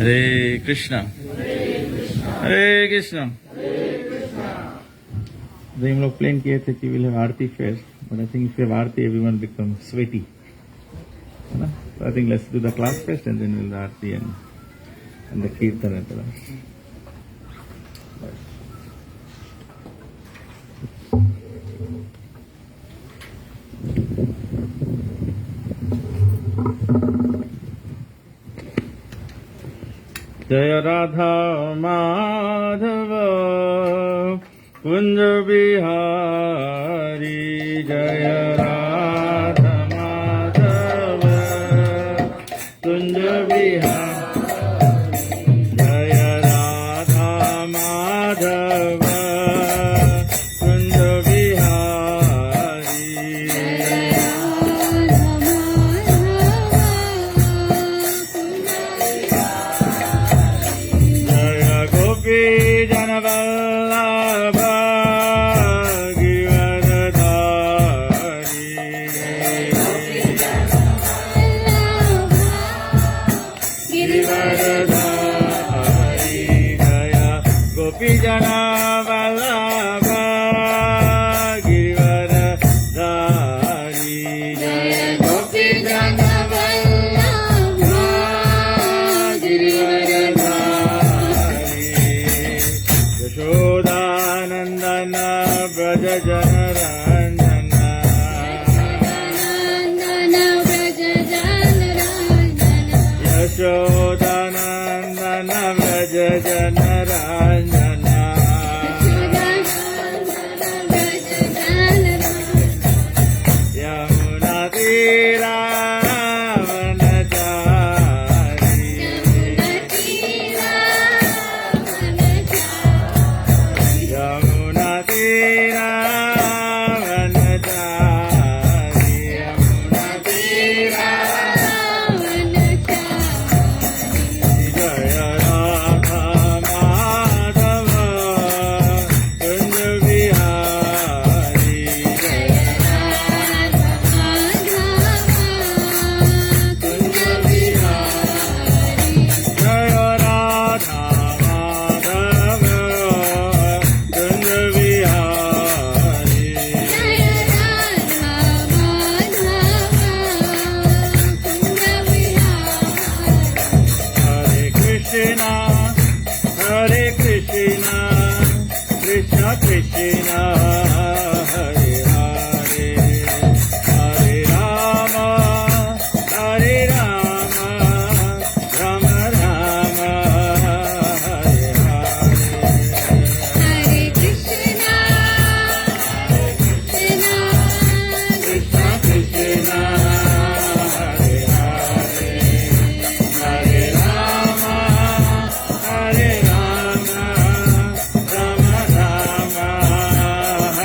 Hare Krishna. Hare Krishna. तो हम लोग प्लान किए थे कि will have Aarti first, but I think if you have Aarti everyone become sweaty, है ना? So I think let's do the class first and then we'll do Aarti and the kirtan at the last. जय राधा माधव कुंज बिहारी, जय राधा माधव कुंज बिहारी, जय राधा माधव कुंज बिहारी, जय गोपी जन वल्लभ गिरधारी, जय गोपी जन वल्लभ गिरधारी, जय गोपी जन वल्लभ गिरधारी, यशोदानंदन ब्रज जनरंजन, यशोदानंदन ब्रज जनरंजन, यमुना तीरा वनचारी, यमुना तीरा वनचारी, यमुना तीरा, जय राधा माधव कुंज बिहारी, जय कुंज बिहारी, जय राधा माधव कुंज बिहारी, हरे कृष्णा कृष्ण कृष्ण हरे हरे, हरे राम राम राम हरे हरे, कृष्ण कृष्ण हरे हरे, हरे राम राम राम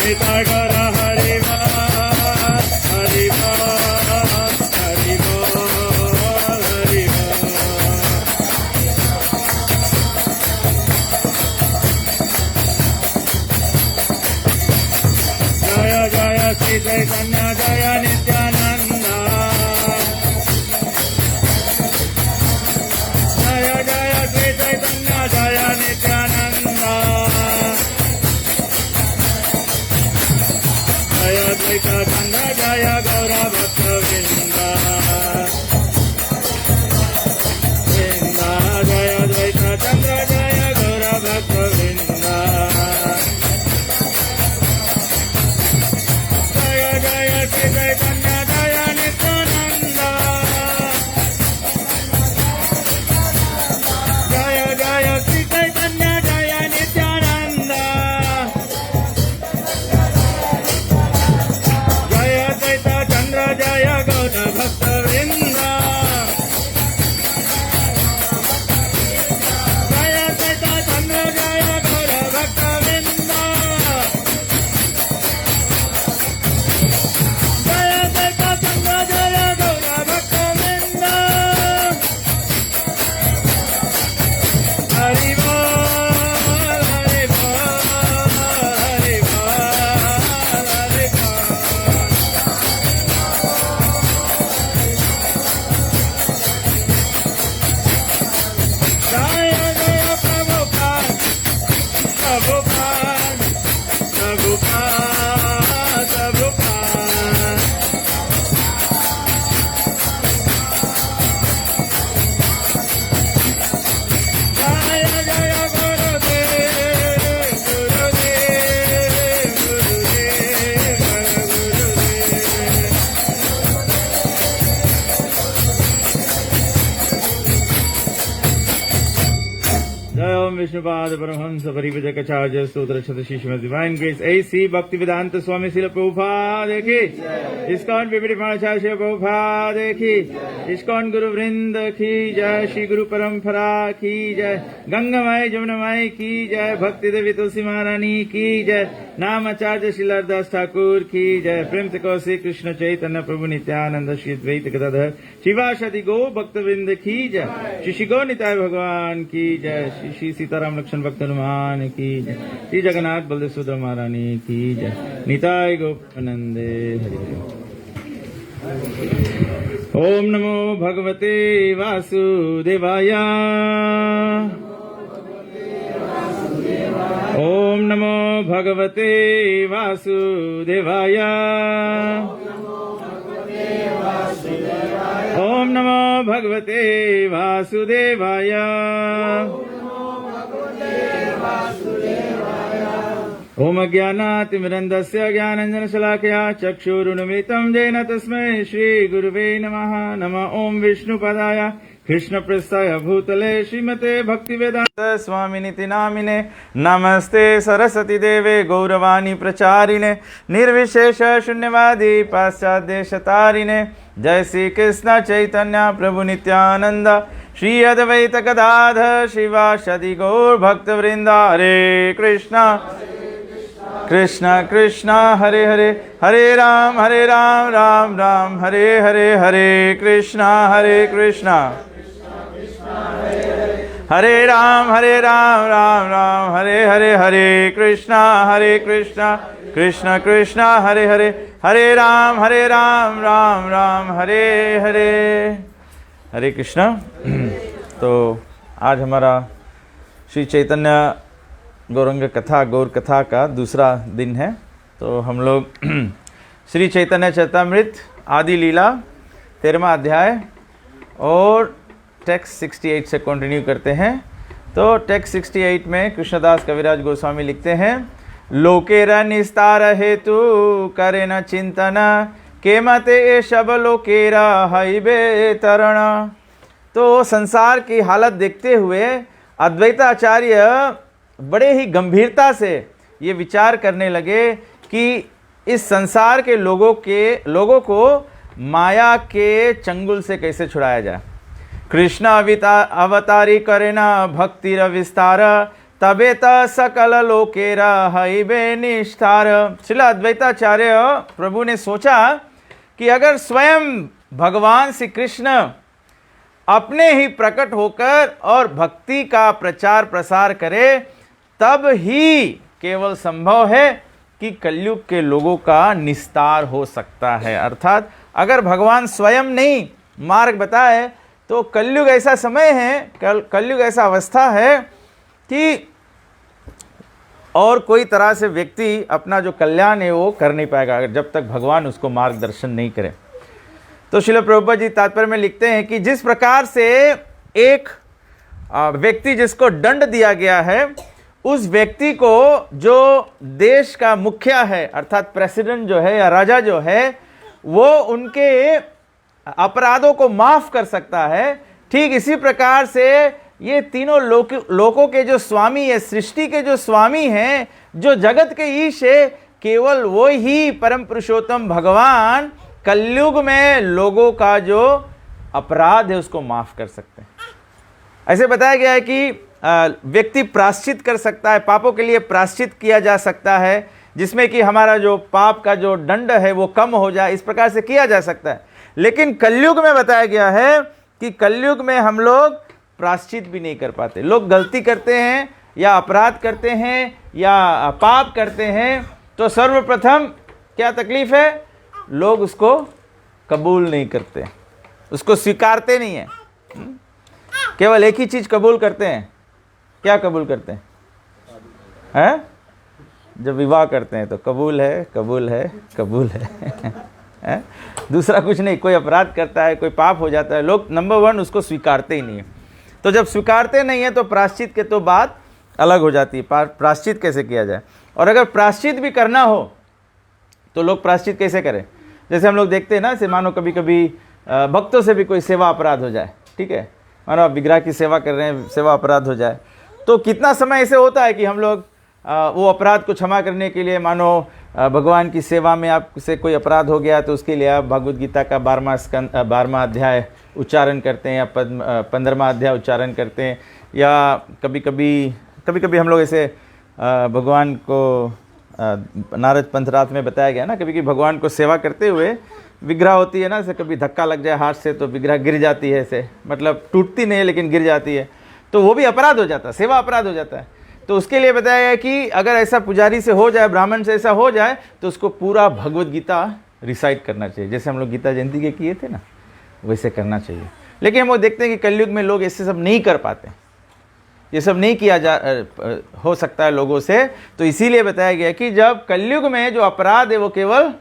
निताय गौर हरि बोल हरि बोल हरि बोल हरि बोल। जय जय श्री चैतन्य जय नित्यानंद जय जय श्री चैतन्य जय नित्यानंद जय द्वैत चंद्र जय गौर भक्तवृंद जय द्वैत चंद्र जय गौर भक्तवृंद जय जय श्री चैतन्य जय नित्यानंद जय जय श्री चैतन्य जय नित्यानंद जय द्वैत चंद्र जय गौर भक्तवृंद जय द्वैत चंद्र जय गौर भक्तवृंद जय द्वैत चंद्र जय गौर भक्तवृंद हरि बोल हरि बोल हरि बोल हरि बोल। जय जय प्रभुपाद प्रभुपाद प्रभुपाद प्रभुपाद जय जय गुरुदेव गुरुदेव गुरुदेव गुरुदेव। जय ओम विष्णुपाद परमहंस परिव्रजकाचार्य स्तोत्र शतशीष डिवाइन ग्रेस ऐसी भक्ति वेदांत स्वामी शिल प्रभुपाद की इस्कॉन विपरीत पाणचार्य शिल प्रभुपाद की इस्कॉन गुरु वृंद की जय श्री गुरु परंपरा की जय गंगामाई जमुनामाई की जय भक्ति देवी तुलसी महारानी की जय नाम आचार्य शिलादास ठाकुर की जय प्रेम से कौशिक कृष्ण चैतन्य प्रभु नित्यानंद श्री द्वैत गदाधर शिवाशदि गो भक्त वृंद की जय श्री श्री गौ निताय भगवान की जय श्री श्री सीताराम लक्ष्मण भक्त हनुमान की जय श्री जगन्नाथ बलदेव सुभद्रा महारानी की जय निताय गोपानंदे हरि हरि। ओम नमो भगवते वासुदेवाय ओम नमो भगवते वासुदेवाय ओम नमो भगवते वासुदेवाय ओम अज्ञानातिमिरन्दस्य ज्ञानञ्जनशलाकया चक्षुरुन्मिलितं येन तस्मै श्रीगुरुवे नमः। नमः ओम विष्णुपदाय कृष्णपृष्ठाय भूतले श्रीमते भक्तिवेदान्त स्वामिनिति नामिने नमस्ते सरस्वती देवे गौरवाणी प्रचारिणे निर्विशेष शून्यवादी पाश्चात्यदेशतारिणे जय श्री कृष्ण चैतन्य प्रभु नित्यानंद श्री अद्वैत गदाधर शिवाशदि गौर भक्तवृंद। हरे कृष्णा कृष्णा कृष्णा हरे हरे हरे राम राम राम हरे हरे हरे कृष्णा हरे राम राम राम हरे हरे हरे कृष्णा कृष्ण कृष्ण हरे हरे हरे राम राम राम हरे हरे हरे कृष्णा। तो आज हमारा श्री चैतन्य गौरंग कथा गौर कथा का दूसरा दिन है। तो हम लोग श्री चैतन्य चरितामृत आदि लीला 13वां अध्याय और टेक्स्ट 68 से कंटिन्यू करते हैं। तो टेक्स्ट 68 में कृष्णदास कविराज गोस्वामी लिखते हैं, लोकेर निस्तार हेतु करे न चिंतन के मते ए शब लोकेरा हईबे तरण। तो संसार की हालत देखते हुए अद्वैताचार्य बड़े ही गंभीरता से ये विचार करने लगे कि इस संसार के लोगों को माया के चंगुल से कैसे छुड़ाया जाए। कृष्ण अवतारी करे न भक्तिर विस्तार तबेत सकल लोकेरा हईबे निष्ठार। श्रील अद्वैताचार्य प्रभु ने सोचा कि अगर स्वयं भगवान श्री कृष्ण अपने ही प्रकट होकर और भक्ति का प्रचार प्रसार करे, तब ही केवल संभव है कि कलयुग के लोगों का निस्तार हो सकता है। अर्थात अगर भगवान स्वयं नहीं मार्ग बताए तो कलयुग ऐसा समय है, कलयुग ऐसा अवस्था है कि और कोई तरह से व्यक्ति अपना जो कल्याण है वो कर नहीं पाएगा, अगर जब तक भगवान उसको मार्गदर्शन नहीं करे। तो श्रील प्रभुपाद जी तात्पर्य में लिखते हैं कि जिस प्रकार से एक व्यक्ति जिसको दंड दिया गया है, उस व्यक्ति को जो देश का मुखिया है अर्थात प्रेसिडेंट जो है या राजा जो है, वो उनके अपराधों को माफ कर सकता है, ठीक इसी प्रकार से ये तीनों लोकों के जो स्वामी है, सृष्टि के जो स्वामी हैं, जो जगत के ईश है, केवल वो ही परम पुरुषोत्तम भगवान कलयुग में लोगों का जो अपराध है उसको माफ कर सकते हैं। ऐसे बताया गया है कि व्यक्ति प्रायश्चित कर सकता है, पापों के लिए प्रायश्चित किया जा सकता है, जिसमें कि हमारा जो पाप का जो दंड है वो कम हो जाए, इस प्रकार से किया जा सकता है। लेकिन कलयुग में बताया गया है कि कलयुग में हम लोग प्रायश्चित भी नहीं कर पाते। लोग गलती करते हैं या अपराध करते हैं या पाप करते हैं, तो सर्वप्रथम क्या तकलीफ है, लोग उसको कबूल नहीं करते, उसको स्वीकारते नहीं है। केवल एक ही चीज कबूल करते हैं। क्या कबूल करते हैं? जब विवाह करते हैं तो कबूल है, कबूल है, कबूल है। दूसरा कुछ नहीं। कोई अपराध करता है, कोई पाप हो जाता है, लोग नंबर 1 उसको स्वीकारते ही नहीं है। तो जब स्वीकारते नहीं है तो प्रायश्चित के तो बात अलग हो जाती है। प्रायश्चित कैसे किया जाए, और अगर प्रायश्चित भी करना हो तो लोग प्रायश्चित कैसे करें? जैसे हम लोग देखते हैं ना, से मानो कभी कभी भक्तों से भी कोई सेवा अपराध हो जाए, ठीक है, मानो आप विग्रह की सेवा कर रहे हैं, सेवा अपराध हो जाए, तो कितना समय ऐसे होता है कि हम लोग वो अपराध को क्षमा करने के लिए, मानो भगवान की सेवा में आपसे कोई अपराध हो गया तो उसके लिए आप भगवद गीता का 12वां अध्याय उच्चारण करते हैं या 15वां अध्याय उच्चारण करते हैं, या कभी कभी हम लोग ऐसे भगवान को नारद पंथरात में बताया गया ना, कभी कभी भगवान को सेवा करते हुए विग्रह होती है ना, ऐसे कभी धक्का लग जाए हाथ से तो विग्रह गिर जाती है, ऐसे मतलब टूटती नहीं है लेकिन गिर जाती है, तो वो भी अपराध हो जाता है, सेवा अपराध हो जाता है। तो उसके लिए बताया गया कि अगर ऐसा पुजारी से हो जाए, ब्राह्मण से ऐसा हो जाए, तो उसको पूरा भगवद गीता रिसाइट करना चाहिए, जैसे हम लोग गीता जयंती के किए थे ना, वैसे करना चाहिए। लेकिन हम वो देखते हैं कि कलयुग में लोग ऐसे सब नहीं कर पाते, ये सब नहीं किया हो सकता है लोगों से। तो इसीलिए बताया गया कि जब कलयुग में जो अपराध है वो केवल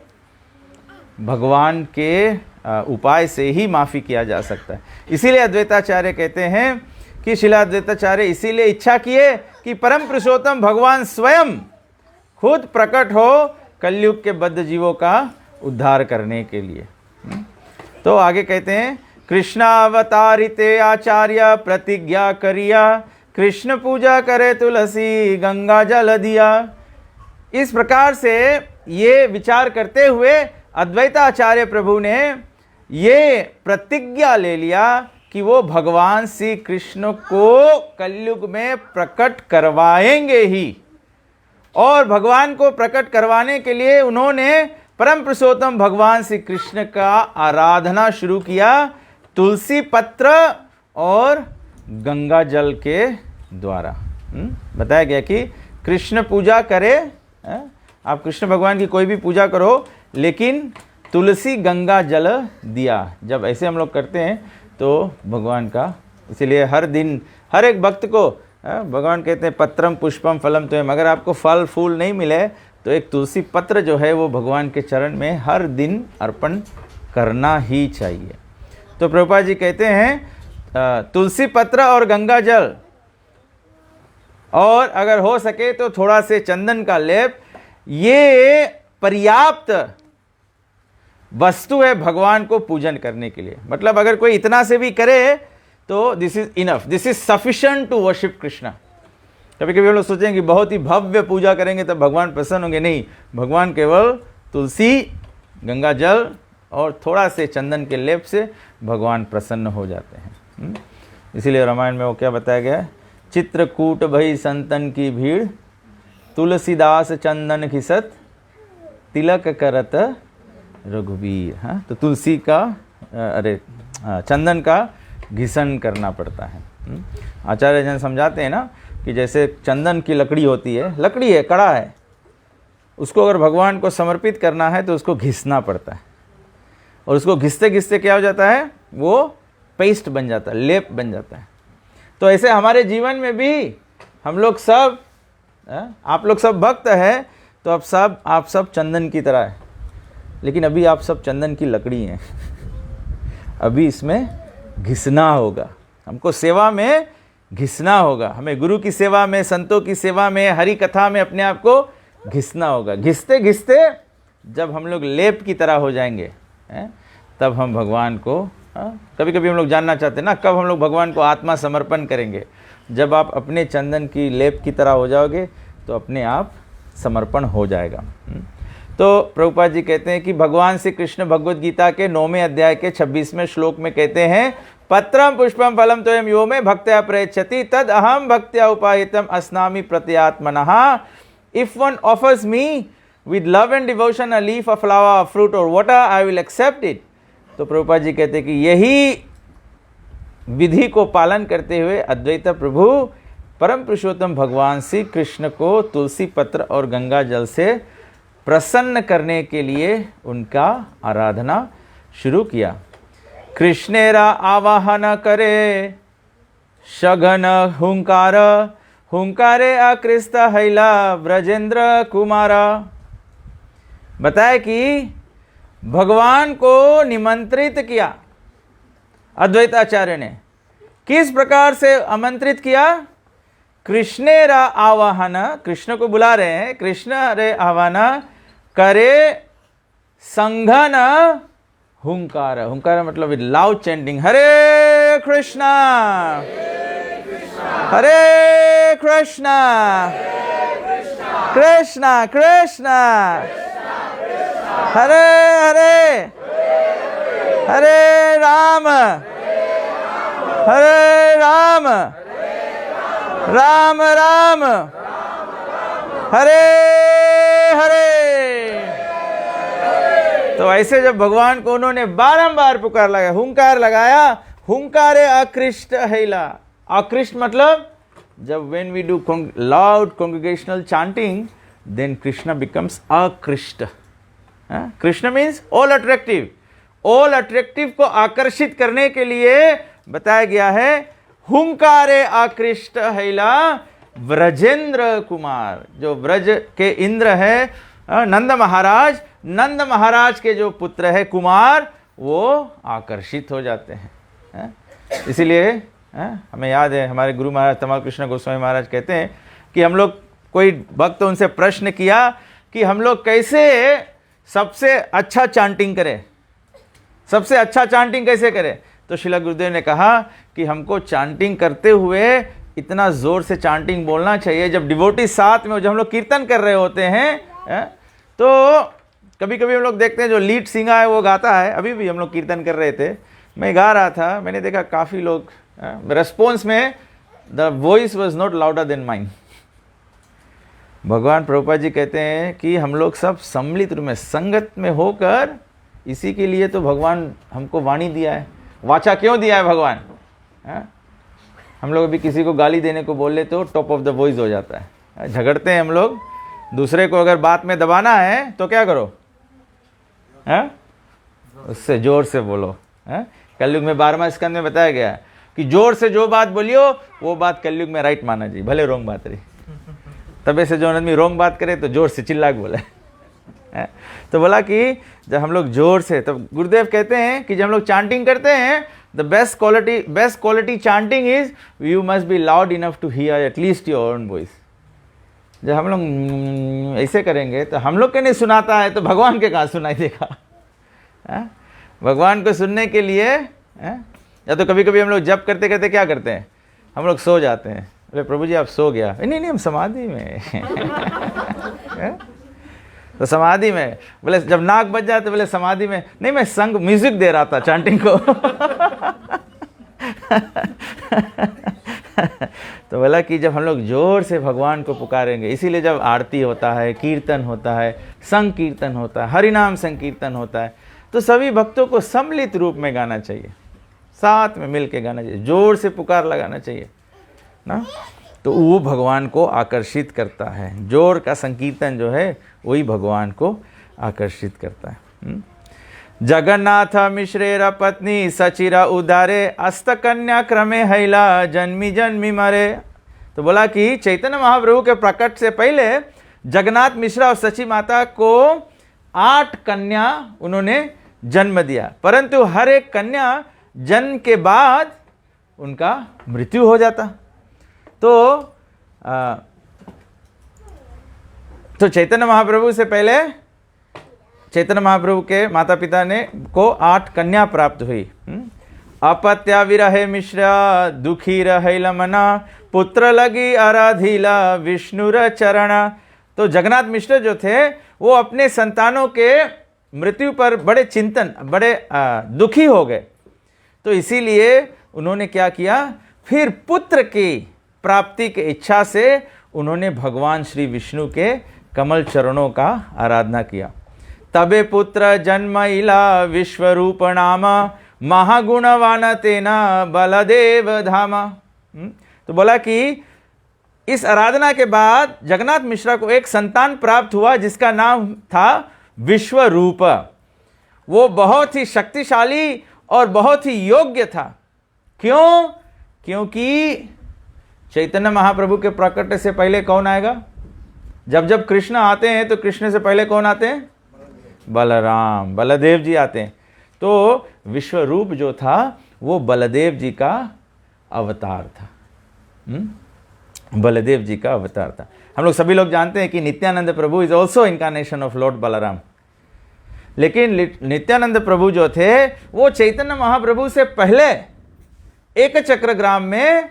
भगवान के उपाय से ही माफ़ी किया जा सकता है। इसीलिए अद्वैताचार्य कहते हैं कि श्रील अद्वैताचार्य इसीलिए इच्छा किए कि परम पुरुषोत्तम भगवान स्वयं खुद प्रकट हो कलयुग के बद्ध जीवों का उद्धार करने के लिए। तो आगे कहते हैं, कृष्णावतारिते आचार्य प्रतिज्ञा करिया, कृष्ण पूजा करे तुलसी गंगा जल दिया। इस प्रकार से ये विचार करते हुए अद्वैताचार्य प्रभु ने ये प्रतिज्ञा ले लिया कि वो भगवान श्री कृष्ण को कलयुग में प्रकट करवाएंगे ही, और भगवान को प्रकट करवाने के लिए उन्होंने परम पुरुषोत्तम भगवान श्री कृष्ण का आराधना शुरू किया तुलसी पत्र और गंगा जल के द्वारा। बताया गया कि कृष्ण पूजा करे, आप कृष्ण भगवान की कोई भी पूजा करो, लेकिन तुलसी गंगा जल दिया, जब ऐसे हम लोग करते हैं तो भगवान का, इसीलिए हर दिन हर एक भक्त को भगवान कहते हैं पत्रम पुष्पम फलम त्वयम, अगर आपको फल फूल नहीं मिले तो एक तुलसी पत्र जो है वो भगवान के चरण में हर दिन अर्पण करना ही चाहिए। तो प्रभुपाद जी कहते हैं तुलसी पत्र और गंगा जल, और अगर हो सके तो थोड़ा से चंदन का लेप, ये पर्याप्त वस्तु है भगवान को पूजन करने के लिए। मतलब अगर कोई इतना से भी करे तो this is enough, this is sufficient to worship Krishna. कभी कभी हम लोग सोचेंगे कि बहुत ही भव्य पूजा करेंगे तब भगवान प्रसन्न होंगे, नहीं, भगवान केवल तुलसी गंगा जल और थोड़ा से चंदन के लेप से भगवान प्रसन्न हो जाते हैं। इसीलिए रामायण में वो क्या बताया गया है, चित्रकूट भई संतन की भीड़, तुलसीदास चंदन घिसत, तिलक करत रघुवीर। हाँ, तो तुलसी का चंदन का घिसन करना पड़ता है। आचार्य जन समझाते हैं ना कि जैसे चंदन की लकड़ी होती है, लकड़ी है, कड़ा है, उसको अगर भगवान को समर्पित करना है तो उसको घिसना पड़ता है, और उसको घिसते घिसते क्या हो जाता है, वो पेस्ट बन जाता है, लेप बन जाता है। तो ऐसे हमारे जीवन में भी हम लोग सब, आप लोग सब भक्त हैं, तो आप सब चंदन की तरह है, लेकिन अभी आप सब चंदन की लकड़ी हैं। अभी इसमें घिसना होगा, हमको सेवा में घिसना होगा, हमें गुरु की सेवा में, संतों की सेवा में, हरि कथा में अपने आप को घिसना होगा। घिसते घिसते जब हम लोग लेप की तरह हो जाएंगे, तब हम भगवान को, कभी कभी हम लोग जानना चाहते हैं ना, कब हम लोग भगवान को आत्मा समर्पण करेंगे। जब आप अपने चंदन की लेप की तरह हो जाओगे तो अपने आप समर्पण हो जाएगा। तो प्रभुपाद जी कहते हैं कि भगवान श्री कृष्ण भगवद गीता के 9वें अध्याय के 26वें श्लोक में कहते हैं, पत्रम पुष्पम फलम तोयम यो मे भक्त्या प्रयच्छति तद अहम भक्त्या उपाहितम अस्नामि प्रत्यात्मनः। If one offers me with love and devotion a leaf, a flower, a fruit और water, I will accept it. तो प्रभुपाद जी कहते हैं कि यही विधि को पालन करते हुए अद्वैत प्रभु परम पुरुषोत्तम भगवान श्री कृष्ण को तुलसी पत्र और गंगा जल से प्रसन्न करने के लिए उनका आराधना शुरू किया। कृष्णेरा आवाहन करे शगन हुंकार, हुंकारे आकृष्ट हैला ब्रजेंद्र कुमारा। बताए कि भगवान को निमंत्रित किया अद्वैताचार्य ने। किस प्रकार से आमंत्रित किया? कृष्णेरा आवाहन, कृष्ण को बुला रहे हैं, कृष्ण रे आवाहन करे संघन हुंकार। हुंकार मतलब विद लाउड चैंटिंग, हरे कृष्णा हरे कृष्णा कृष्णा कृष्णा हरे हरे हरे राम राम राम हरे हरे। तो ऐसे जब भगवान को उन्होंने बारंबार पुकार लगाया, हुंकार लगाया, हुंकारे आकृष्ट हैला। आकृष्ट मतलब जब when we do loud congregational chanting, then Krishna becomes आकृष्ट। Krishna means all attractive. All attractive को आकर्षित करने के लिए बताया गया है हुंकारे आकृष्ट हैला व्रजेंद्र कुमार। जो व्रज के इंद्र है नंद महाराज, नंद महाराज के जो पुत्र है कुमार, वो आकर्षित हो जाते हैं। इसीलिए हमें याद है हमारे गुरु महाराज तमाल कृष्ण गोस्वामी महाराज कहते हैं कि हम लोग, कोई भक्त उनसे प्रश्न किया कि हम लोग कैसे सबसे अच्छा चांटिंग करें, सबसे अच्छा चांटिंग कैसे करें। तो श्रील गुरुदेव ने कहा कि हमको चांटिंग करते हुए इतना ज़ोर से चांटिंग बोलना चाहिए, जब डिवोटी साथ में, जब हम लोग कीर्तन कर रहे होते हैं, तो कभी कभी हम लोग देखते हैं जो लीड सिंगर है वो गाता है। अभी भी हम लोग कीर्तन कर रहे थे, मैं गा रहा था, मैंने देखा काफ़ी लोग रेस्पॉन्स में the voice was not louder than mine. भगवान प्रभुपाद जी कहते हैं कि हम लोग सब सम्मिलित रूप में, संगत में होकर, इसी के लिए तो भगवान हमको वाणी दिया है, वाचा क्यों दिया है भगवान। हम लोग अभी किसी को गाली देने को बोल ले तो टॉप ऑफ द वॉइस हो जाता है, झगड़ते हैं हम लोग। दूसरे को अगर बात में दबाना है तो क्या करो, उससे जोर से बोलो। कलयुग में 12वां स्कंद में बताया गया कि जोर से जो बात बोलियो वो बात कलयुग में राइट माना जी, भले रोंग बात रही। तबे से जो आदमी रोंग बात करे तो जोर से चिल्ला के बोले। तो बोला कि जब हम लोग जोर से, तब गुरुदेव कहते हैं कि जब हम लोग चांटिंग करते हैं, the best quality chanting is you must be loud enough to hear at least your own voice. जब हम लोग ऐसे करेंगे तो हम लोग के नहीं सुनाता है तो भगवान के कहाँ सुनाई देगा। भगवान को सुनने के लिए या तो कभी कभी हम लोग जप करते करते क्या करते हैं, हम लोग सो जाते हैं। बोले प्रभु जी आप सो गया, नहीं हम समाधि में। तो समाधि में, बोले जब नाक बज जाते बोले समाधि में, नहीं मैं संग म्यूजिक दे रहा था चांटिंग को। तो बोला कि जब हम लोग जोर से भगवान को पुकारेंगे, इसीलिए जब आरती होता है, कीर्तन होता है, संकीर्तन होता है, हरिनाम संकीर्तन होता है, तो सभी भक्तों को सम्मिलित रूप में गाना चाहिए, साथ में मिल के गाना चाहिए, जोर से पुकार लगाना चाहिए ना, तो वो भगवान को आकर्षित करता है। जोर का संकीर्तन जो है वही भगवान को आकर्षित करता है। जगन्नाथ मिश्रेर पत्नी सचिरा उदारे अस्त कन्या क्रमे हैला जन्मी जन्मी मरे। तो बोला कि चैतन्य महाप्रभु के प्रकट से पहले जगन्नाथ मिश्रा और सची माता को 8 कन्या उन्होंने जन्म दिया, परंतु हर एक कन्या जन्म के बाद उनका मृत्यु हो जाता। तो चैतन्य महाप्रभु से पहले चैतन्य महाप्रभु के माता पिता ने को 8 कन्या प्राप्त हुई। अपत्या विरहे मिश्रा दुखी रहे मना पुत्र लगी आराधिला विष्णुर चरण। तो जगन्नाथ मिश्र जो थे वो अपने संतानों के मृत्यु पर बड़े दुखी हो गए। तो इसीलिए उन्होंने क्या किया, फिर पुत्र की प्राप्ति की इच्छा से उन्होंने भगवान श्री विष्णु के कमल चरणों का आराधना किया। तबे पुत्र जन्मइला विश्वरूप नाम महागुणवान तेना बलदेव धामा। तो बोला कि इस आराधना के बाद जगन्नाथ मिश्रा को एक संतान प्राप्त हुआ जिसका नाम था विश्वरूप। वो बहुत ही शक्तिशाली और बहुत ही योग्य था। क्यों? क्योंकि चैतन्य महाप्रभु के प्रकट से पहले कौन आएगा? जब कृष्ण आते हैं तो कृष्ण से पहले कौन आते हैं? बलराम, बलदेव जी आते हैं। तो विश्वरूप जो था वो बलदेव जी का अवतार था। बलदेव जी का अवतार था। हम लोग सभी लोग जानते हैं कि Nityananda Prabhu is also incarnation of lord Balarama. लेकिन नित्यानंद प्रभु जो थे वो चैतन्य महाप्रभु से पहले एक चक्रग्राम में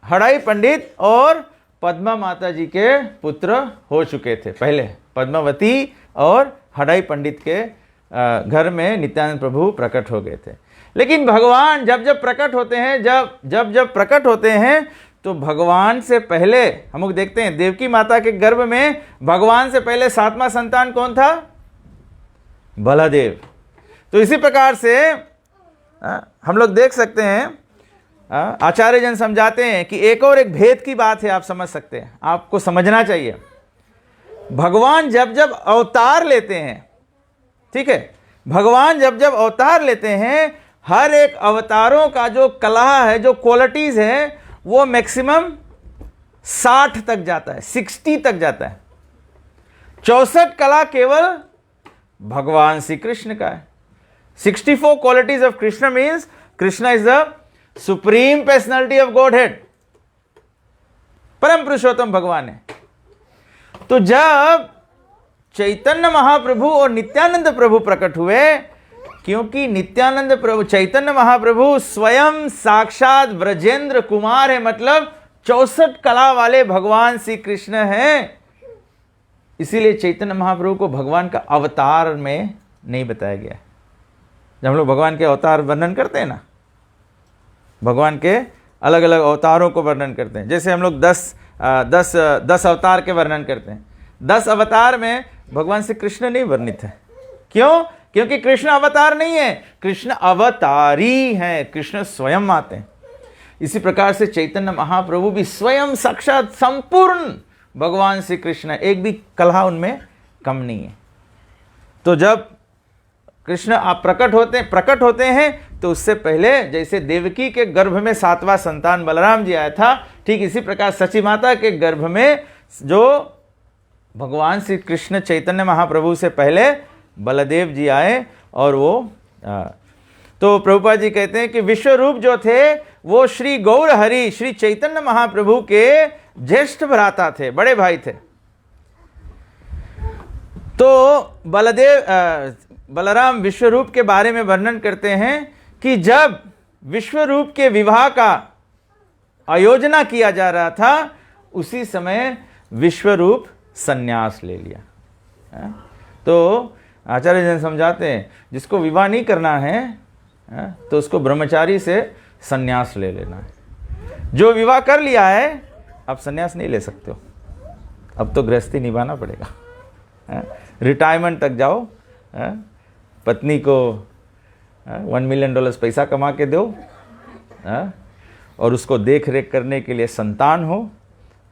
हड़ाई पंडित और पद्मा माता जी के पुत्र हो चुके थे। पहले पद्मावती और हड़ाई पंडित के घर में नित्यानंद प्रभु प्रकट हो गए थे। लेकिन भगवान जब प्रकट होते हैं, जब प्रकट होते हैं तो भगवान से पहले हम लोग देखते हैं देवकी माता के गर्भ में भगवान से पहले 7वां संतान कौन था? बलदेव। तो इसी प्रकार से हम लोग देख सकते हैं, आचार्य जन समझाते हैं कि एक और एक भेद की बात है, आप समझ सकते हैं, आपको समझना चाहिए। भगवान जब अवतार लेते हैं, ठीक है, भगवान जब अवतार लेते हैं, हर एक अवतारों का जो कला है, जो क्वालिटीज है, वो मैक्सिमम 60 तक जाता है, 60 तक जाता है। 64 कला केवल भगवान श्री कृष्ण का है। 64 qualities of Krishna means Krishna is the supreme personality of God head, परम पुरुषोत्तम भगवान है। तो जब चैतन्य महाप्रभु और नित्यानंद प्रभु प्रकट हुए, क्योंकि नित्यानंद प्रभु, चैतन्य महाप्रभु स्वयं साक्षात ब्रजेंद्र कुमार है, मतलब 64 कला वाले भगवान श्री कृष्ण हैं, इसीलिए चैतन्य महाप्रभु को भगवान का अवतार में नहीं बताया गया। जब हम लोग भगवान के अवतार वर्णन करते हैं ना, भगवान के अलग अलग अवतारों को वर्णन करते हैं, जैसे हम लोग 10 अवतार के वर्णन करते हैं। 10 अवतार में भगवान श्री कृष्ण नहीं वर्णित है। क्यों? क्योंकि कृष्ण अवतार नहीं है, कृष्ण अवतारी हैं, कृष्ण स्वयं आते हैं। इसी प्रकार से चैतन्य महाप्रभु भी स्वयं साक्षात संपूर्ण भगवान श्री कृष्ण, एक भी कला उनमें कम नहीं है। तो जब कृष्ण आप प्रकट होते हैं तो उससे पहले जैसे देवकी के गर्भ में 7वां संतान बलराम जी आया था, ठीक इसी प्रकार सची माता के गर्भ में जो भगवान श्री कृष्ण चैतन्य महाप्रभु से पहले बलदेव जी आए। और वो तो प्रभुपाद जी कहते हैं कि विश्वरूप जो थे वो श्री गौर हरि, श्री चैतन्य महाप्रभु के ज्येष्ठ भ्राता थे, बड़े भाई थे। तो बलराम विश्वरूप के बारे में वर्णन करते हैं कि जब विश्वरूप के विवाह का आयोजना किया जा रहा था, उसी समय विश्वरूप संन्यास ले लिया। तो आचार्य जन समझाते हैं जिसको विवाह नहीं करना है तो उसको ब्रह्मचारी से संन्यास ले लेना है। जो विवाह कर लिया है अब संन्यास नहीं ले सकते हो, अब तो गृहस्थी निभाना पड़ेगा। रिटायरमेंट तक जाओ, पत्नी को $1 मिलियन पैसा कमा के दो, और उसको देख रेख करने के लिए संतान हो,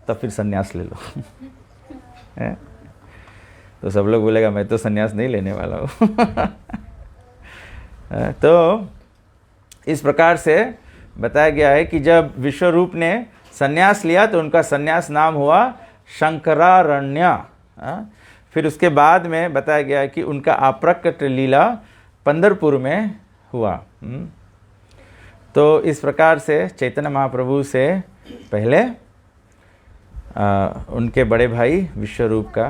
तब फिर संन्यास ले लो। तो सब लोग बोलेगा मैं तो संन्यास नहीं लेने वाला हूँ। तो इस प्रकार से बताया गया है कि जब विश्वरूप ने संन्यास लिया तो उनका संन्यास नाम हुआ शंकरारण्य। फिर उसके बाद में बताया गया है कि उनका अप्रकट लीला पंढरपुर में हुआ। तो इस प्रकार से चैतन्य महाप्रभु से पहले उनके बड़े भाई विश्वरूप का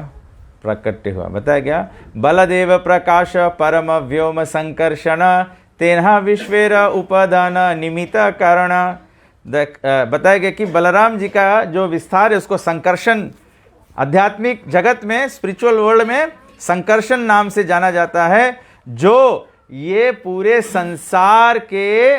प्राकट्य हुआ। बताया गया बलदेव प्रकाश परम व्योम संकर्षण तेना विश्वेर उपदान निमित्त कारण। बताया गया कि बलराम जी का जो विस्तार है उसको संकर्षण, आध्यात्मिक जगत में, स्पिरिचुअल वर्ल्ड में संकर्षण नाम से जाना जाता है, जो ये पूरे संसार के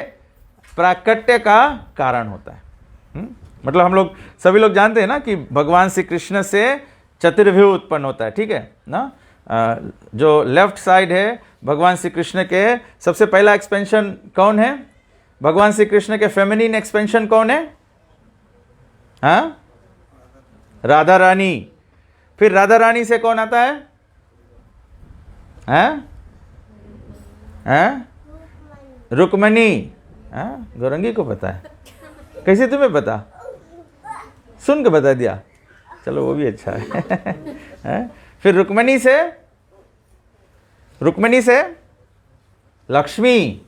प्राकट्य का कारण होता है। मतलब हम लोग सभी लोग जानते हैं ना कि भगवान श्री कृष्ण से चतुर्व्यूह उत्पन्न होता है, ठीक है ना। जो लेफ्ट साइड है भगवान श्री कृष्ण के सबसे पहला एक्सपेंशन कौन है? भगवान श्री कृष्ण के फेमिनिन एक्सपेंशन कौन है? हाँ, राधा रानी। फिर राधा रानी से कौन आता है? हाँ हाँ, रुक्मणी। हाँ, गौरंगी को पता है, कैसे तुम्हें पता? सुन के बता दिया, चलो वो भी अच्छा है। फिर रुक्मणी से लक्ष्मी,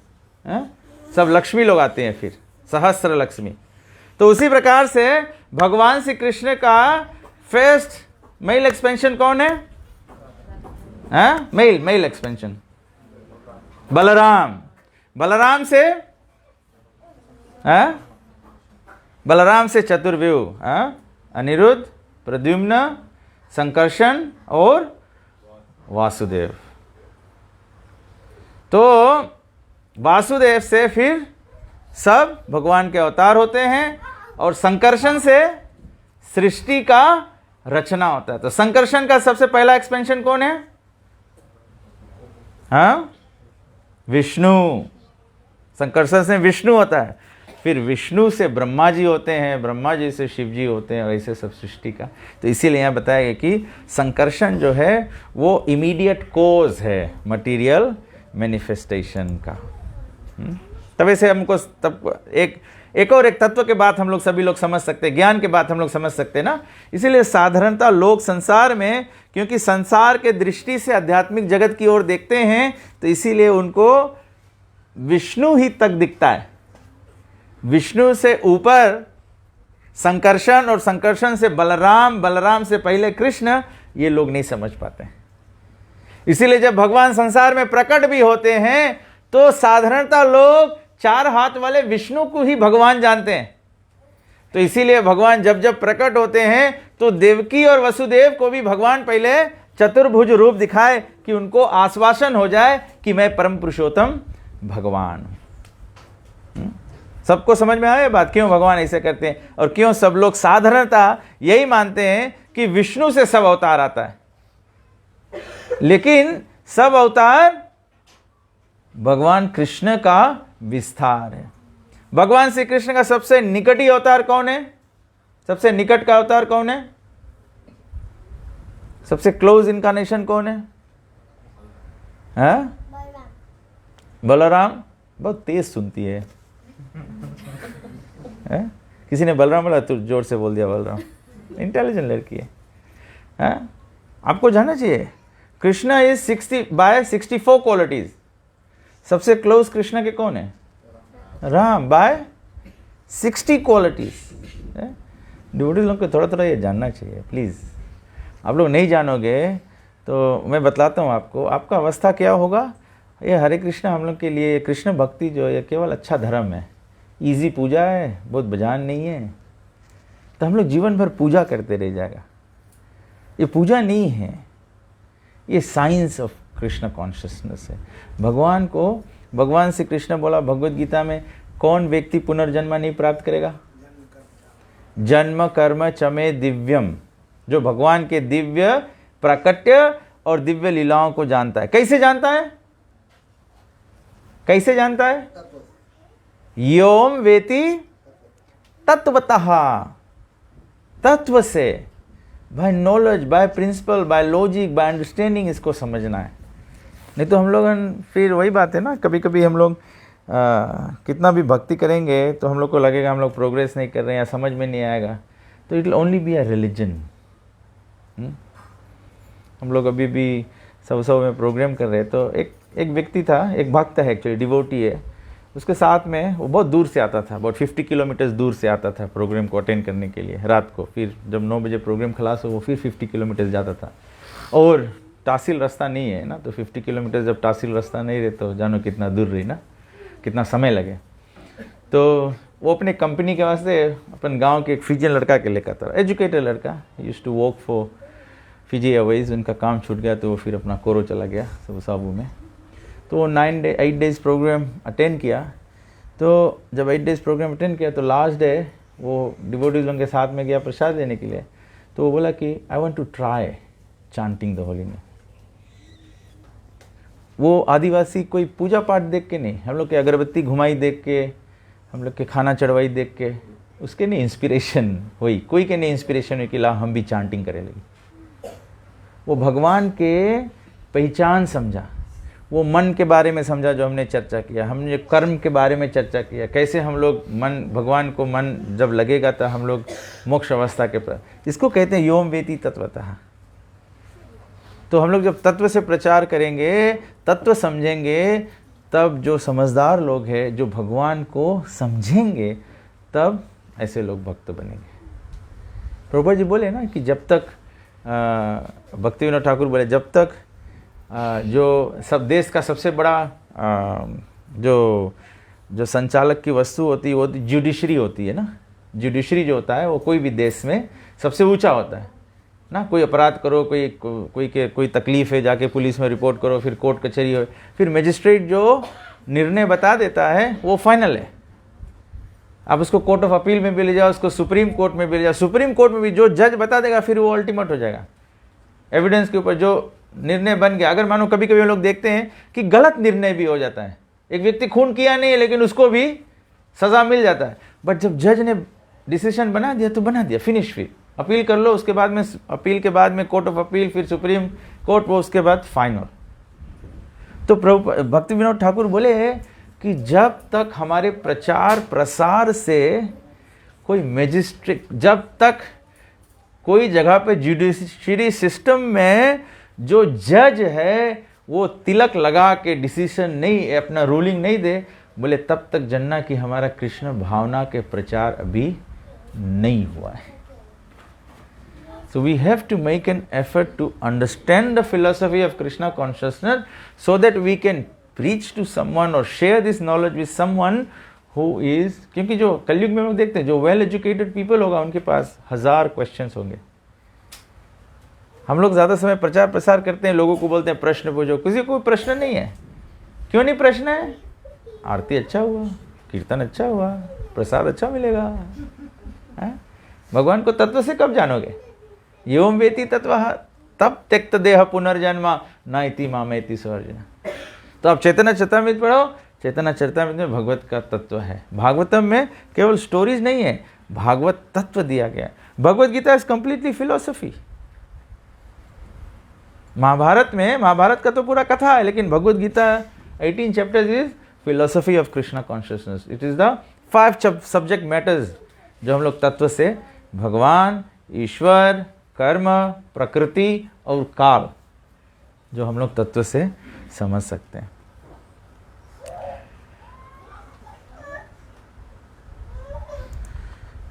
सब लक्ष्मी लोग आते हैं, फिर सहस्त्र लक्ष्मी। तो उसी प्रकार से भगवान श्री कृष्ण का फर्स्ट मेल एक्सपेंशन कौन है? मेल एक्सपेंशन बलराम से चतुर्व्यूह, अनिरुद्ध, प्रद्युम्न, संकर्षण और वासुदेव। तो वासुदेव से फिर सब भगवान के अवतार होते हैं, और संकर्षण से सृष्टि का रचना होता है। तो संकर्षण का सबसे पहला एक्सपेंशन कौन है? हाँ, विष्णु। संकर्षण से विष्णु होता है, फिर विष्णु से ब्रह्मा जी होते हैं, ब्रह्मा जी से शिव जी होते हैं, और ऐसे सब सृष्टि का। तो इसीलिए यहाँ बताया गया कि संकर्षण जो है वो इमीडिएट कोज है मटेरियल मैनिफेस्टेशन का। तब ऐसे हमको तब एक और एक तत्व के बात हम लोग सभी लोग समझ सकते हैं, ज्ञान के बात हम लोग समझ सकते हैं ना। इसीलिए साधारणतः लोग संसार में, क्योंकि संसार के दृष्टि से आध्यात्मिक जगत की ओर देखते हैं, तो इसीलिए उनको विष्णु ही तक दिखता है। विष्णु से ऊपर संकर्षण, और संकर्षण से बलराम, बलराम से पहले कृष्ण, ये लोग नहीं समझ पाते। इसीलिए जब भगवान संसार में प्रकट भी होते हैं तो साधारणतः लोग 4 हाथ वाले विष्णु को ही भगवान जानते हैं। तो इसीलिए भगवान जब जब प्रकट होते हैं तो देवकी और वसुदेव को भी भगवान पहले चतुर्भुज रूप दिखाए, कि उनको आश्वासन हो जाए कि मैं परम पुरुषोत्तम भगवान हूं। सबको समझ में आया बात, क्यों भगवान ऐसे करते हैं, और क्यों सब लोग साधारणतः यही मानते हैं कि विष्णु से सब अवतार आता है, लेकिन सब अवतार भगवान कृष्ण का विस्तार है। भगवान श्री कृष्ण का सबसे निकटी अवतार कौन है? सबसे निकट का अवतार कौन है? सबसे क्लोज इनकारनेशन कौन है? हाँ? बलराम। बहुत तेज सुनती है। किसी ने बलराम बोला, तू जोर से बोल दिया बलराम। इंटेलिजेंट लड़की है। हाँ? आपको जानना चाहिए कृष्ण इज 64 क्वालिटीज। सबसे क्लोज कृष्ण के कौन है? Ram bye 60 qualities. डिवोटीज लोग को थोड़ा थोड़ा ये जानना चाहिए प्लीज़। आप लोग नहीं जानोगे तो मैं बतलाता हूँ आपको, आपका अवस्था क्या होगा। ये हरे कृष्ण हम लोग के लिए, कृष्ण भक्ति जो है केवल अच्छा धर्म है, इजी पूजा है, बहुत बजान नहीं है, तो हम लोग जीवन भर पूजा करते रह जाएगा। ये पूजा नहीं है, ये साइंस ऑफ कृष्ण कॉन्शियसनेस है। भगवान को, भगवान श्री कृष्ण बोला भगवद गीता में, कौन व्यक्ति पुनर्जन्म नहीं प्राप्त करेगा? जन्म कर्म चमे दिव्यम, जो भगवान के दिव्य प्राकट्य और दिव्य लीलाओं को जानता है। कैसे जानता है? कैसे जानता है? योम वेति तत्वतः, तत्व से, by knowledge, by principle, by logic, by understanding इसको समझना है। नहीं तो हम लोग फिर वही बात है ना, कभी कभी हम लोग कितना भी भक्ति करेंगे तो हम लोग को लगेगा हम लोग प्रोग्रेस नहीं कर रहे हैं या समझ में नहीं आएगा, तो it will only be a religion. हम लोग अभी भी सब में प्रोग्राम कर रहे हैं, तो एक व्यक्ति था, एक भक्त है एक्चुअली, डिवोटी है, उसके साथ में वो बहुत दूर से आता था, बहुत 50 किलोमीटर्स दूर से आता था प्रोग्राम को अटेंड करने के लिए रात को। फिर जब 9 बजे प्रोग्राम खलास हो वो फिर 50 किलोमीटर्स जाता था, और तहसील रास्ता नहीं है ना, तो 50 किलोमीटर जब तहसील रास्ता नहीं रहे तो जानो कितना दूर रही ना, कितना समय लगे। तो वो अपने कंपनी के वास्ते अपन गांव के एक फिजियन लड़का के लेकर था, एजुकेटेड लड़का, used to work for Fiji Airways. उनका काम छूट गया तो वो फिर अपना कोरो चला गया सबू में। तो वो 8 डेज़ प्रोग्राम अटेंड किया। तो जब 8 डेज़ प्रोग्राम अटेंड किया तो लास्ट डे वो डिवोटीज उनके साथ में गया प्रसाद देने के लिए। तो वो बोला कि I want to try chanting the holy name. वो आदिवासी कोई पूजा पाठ देख के नहीं, हम लोग के अगरबत्ती घुमाई देख के, हम लोग के खाना चढ़वाई देख के, उसके नहीं इंस्पिरेशन हुई, कोई के नहीं इंस्पिरेशन हुई कि ला हम भी चांटिंग करें लगी। वो भगवान के पहचान समझा, वो मन के बारे में समझा जो हमने चर्चा किया, हमने कर्म के बारे में चर्चा किया, कैसे हम लोग मन, भगवान को मन जब लगेगा तो हम लोग मोक्ष अवस्था के पर, इसको कहते हैं योम वेति तत्वतः। तो हम लोग जब तत्व से प्रचार करेंगे, तत्व समझेंगे, तब जो समझदार लोग हैं, जो भगवान को समझेंगे, तब ऐसे लोग भक्त बनेंगे। प्रभुपाद जी बोले ना कि जब तक भक्ति विनोद ठाकुर बोले, जब तक जो सब देश का सबसे बड़ा जो संचालक की वस्तु होती है वो जुडिशरी होती है ना। जुडिशरी जो होता है वो कोई भी देश में सबसे ऊंचा होता है ना। कोई अपराध करो, कोई तकलीफ है, जाके पुलिस में रिपोर्ट करो, फिर कोर्ट कचहरी हो, फिर मजिस्ट्रेट जो निर्णय बता देता है वो फाइनल है। आप उसको कोर्ट ऑफ अपील में भी ले जाओ, उसको सुप्रीम कोर्ट में भी ले जाओ, सुप्रीम कोर्ट में भी जो जज बता देगा फिर वो अल्टीमेट हो जाएगा। एविडेंस के ऊपर जो निर्णय बन गया, अगर मानो कभी कभी हम लोग देखते हैं कि गलत निर्णय भी हो जाता है, एक व्यक्ति खून किया नहीं है लेकिन उसको भी सजा मिल जाता है, बट जब जज ने डिसीजन बना दिया तो बना दिया, फिनिश। फिर अपील कर लो, उसके बाद में अपील के बाद में कोर्ट ऑफ अपील, फिर सुप्रीम कोर्ट, वो उसके बाद फाइनल। तो प्रभु भक्ति विनोद ठाकुर बोले कि जब तक हमारे प्रचार प्रसार से कोई मैजिस्ट्रेट, जब तक कोई जगह पे जुडिशरी सिस्टम में जो जज है वो तिलक लगा के डिसीजन नहीं, अपना रूलिंग नहीं दे, बोले तब तक जानना कि हमारा कृष्ण भावना के प्रचार अभी नहीं हुआ है। So we have to make an effort to understand the philosophy of Krishna consciousness so that we can preach to someone or share this knowledge with someone who is, क्योंकि जो कलयुग में हम देखते हैं जो वेल एजुकेटेड पीपल होगा उनके पास 1000 क्वेश्चंस होंगे। हम लोग ज़्यादा समय प्रचार प्रसार करते हैं, लोगों को बोलते हैं प्रश्न पूछो, किसी को प्रश्न नहीं है। क्यों नहीं प्रश्न है? आरती अच्छा हुआ, कीर्तन अच्छा हुआ, प्रसाद अच्छा मिलेगा। भगवान को तत्व से कब जानोगे? योम वेति तत्वः तब त्यक्त देह पुनर्जन्मा न इति मामेति सर्वजन। तो आप चैतन्य चरितामृत पढ़ो, चैतन्य चरितामृत में भगवत का तत्व है। भागवतम में केवल स्टोरीज नहीं है, भागवत तत्व दिया गया है। Bhagavad Gita is completely philosophy. Mahabharata में, महाभारत का तो पूरा कथा है, लेकिन Bhagavad Gita 18 chapters is philosophy of Krishna consciousness. It is the 5 subject matters जो हम लोग तत्व से भगवान, ईश्वर, कर्म, प्रकृति और काल जो हम लोग तत्व से समझ सकते हैं।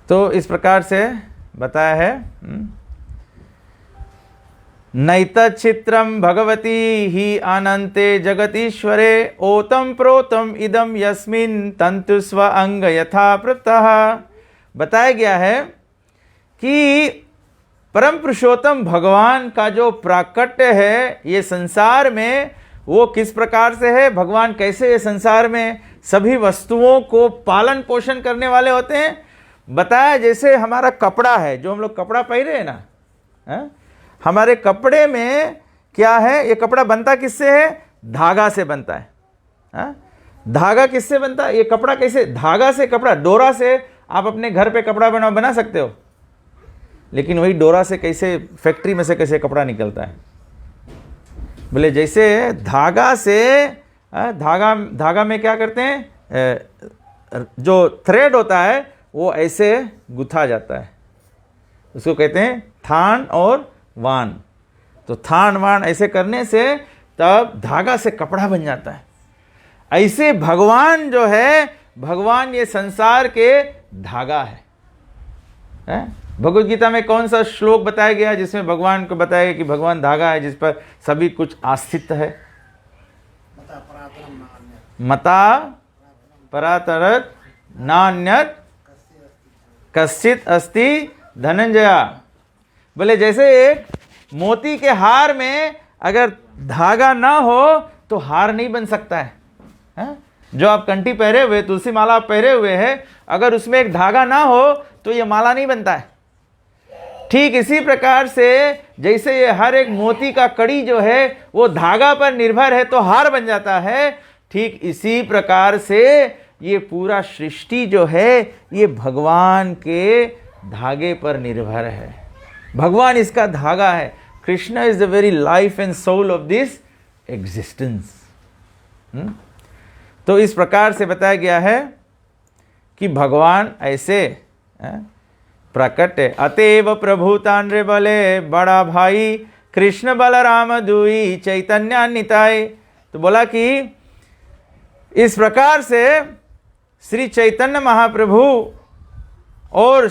तो इस प्रकार से बताया है। नैतच्चित्रम भगवती ही अनंते जगतीश्वरे ओतम प्रोतम इदम यस्मिन तंतु स्व अंग यथा प्रतः। बताया गया है कि परम पुरुषोत्तम भगवान का जो प्राकट्य है ये संसार में, वो किस प्रकार से है, भगवान कैसे ये संसार में सभी वस्तुओं को पालन पोषण करने वाले होते हैं। बताया जैसे हमारा कपड़ा है, जो हम लोग कपड़ा पहने हैं ना, हाँ? हमारे कपड़े में क्या है, ये कपड़ा बनता किससे है? धागा से बनता है। हाँ? धागा किससे बनता है? ये कपड़ा कैसे? धागा से, कपड़ा डोरा से आप अपने घर पे कपड़ा बना सकते हो, लेकिन वही डोरा से कैसे, फैक्ट्री में से कैसे कपड़ा निकलता है? बोले जैसे धागा से, धागा में क्या करते हैं, जो थ्रेड होता है वो ऐसे गुथा जाता है, उसको कहते हैं थान और वान। तो थान वान ऐसे करने से तब धागा से कपड़ा बन जाता है। ऐसे भगवान जो है, भगवान ये संसार के धागा है? भगवद गीता में कौन सा श्लोक बताया गया जिसमें भगवान को बताया गया कि भगवान धागा है जिस पर सभी कुछ आस्थित है? मता परातरत नान्यत कश्चित अस्ति धनंजया। बोले जैसे एक मोती के हार में अगर धागा ना हो तो हार नहीं बन सकता है। जो आप कंठी पहरे हुए, तुलसी माला आप पहरे हुए हैं, अगर उसमें एक धागा ना हो तो ये माला नहीं बनता है। ठीक इसी प्रकार से जैसे ये हर एक मोती का कड़ी जो है वो धागा पर निर्भर है तो हार बन जाता है, ठीक इसी प्रकार से ये पूरा सृष्टि जो है ये भगवान के धागे पर निर्भर है। भगवान इसका धागा है। Krishna is the very life and soul of this existence. तो इस प्रकार से बताया गया है कि भगवान ऐसे प्रकट है। अतएव प्रभु तांड्रे बले बड़ा भाई कृष्ण बलराम दुई चैतन्य निताय। तो बोला कि इस प्रकार से श्री चैतन्य महाप्रभु और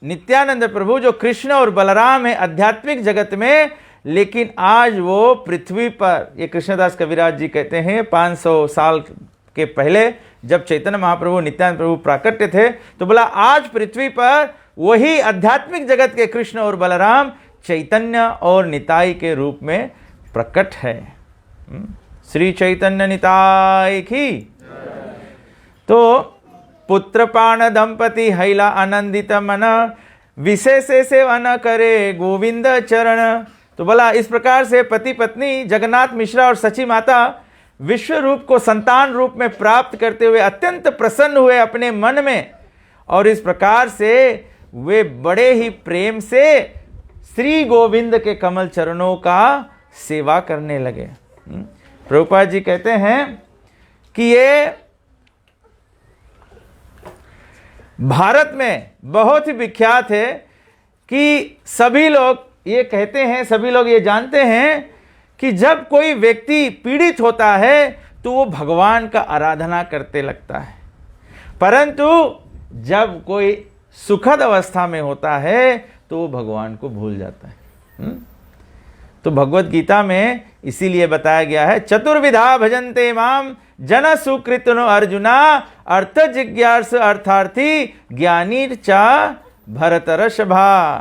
नित्यानंद प्रभु जो कृष्ण और बलराम है आध्यात्मिक जगत में, लेकिन आज वो पृथ्वी पर, ये कृष्णदास कविराज जी कहते हैं 500 साल के पहले जब चैतन्य महाप्रभु नित्यानंद प्रभु प्राकट्य थे, तो बोला आज पृथ्वी पर वही आध्यात्मिक जगत के कृष्ण और बलराम चैतन्य और निताई के रूप में प्रकट है। श्री चैतन्य निताई की। तो पुत्रपाण दंपति हैला आनंदित मन विशेष सेवन करे गोविंद चरण। तो बोला इस प्रकार से पति पत्नी जगन्नाथ मिश्रा और सची माता विश्व रूप को संतान रूप में प्राप्त करते हुए अत्यंत प्रसन्न हुए अपने मन में, और इस प्रकार से वे बड़े ही प्रेम से श्री गोविंद के कमल चरणों का सेवा करने लगे। प्रभुपाद जी कहते हैं कि ये भारत में बहुत ही विख्यात है कि सभी लोग ये कहते हैं, सभी लोग ये जानते हैं कि जब कोई व्यक्ति पीड़ित होता है तो वो भगवान का आराधना करते लगता है, परंतु जब कोई सुखद अवस्था में होता है तो वो भगवान को भूल जाता है। तो भगवत गीता में इसीलिए बताया गया है चतुर्विधा भजन्ते माम जन सुकृतनो अर्जुना अर्थ जिज्ञास अर्थार्थी ज्ञानी चा भरतर्षभा।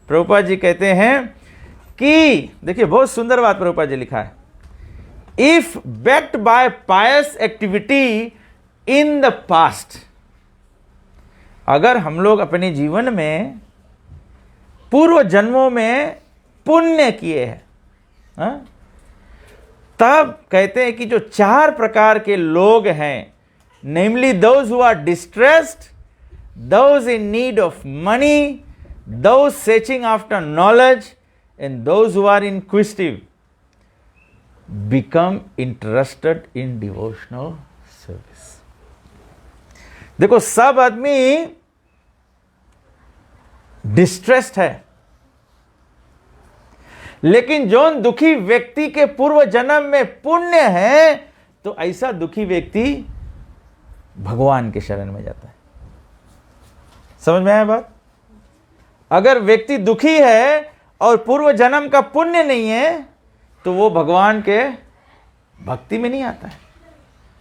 प्रभुपाद जी कहते हैं कि देखिए बहुत सुंदर बात प्रभुपाद जी लिखा है, if backed by pious activity in the past, अगर हम लोग अपने जीवन में पूर्व जन्मों में पुण्य किए हैं, तब कहते हैं कि जो 4 प्रकार के लोग हैं, namely those who are distressed, those in need of money, those searching after knowledge and those who are inquisitive, become interested in devotional service. देखो सब आदमी डिस्ट्रेस्ड है, लेकिन जो दुखी व्यक्ति के पूर्व जन्म में पुण्य है तो ऐसा दुखी व्यक्ति भगवान के शरण में जाता है। समझ में आया बात? अगर व्यक्ति दुखी है और पूर्व जन्म का पुण्य नहीं है तो वो भगवान के भक्ति में नहीं आता है।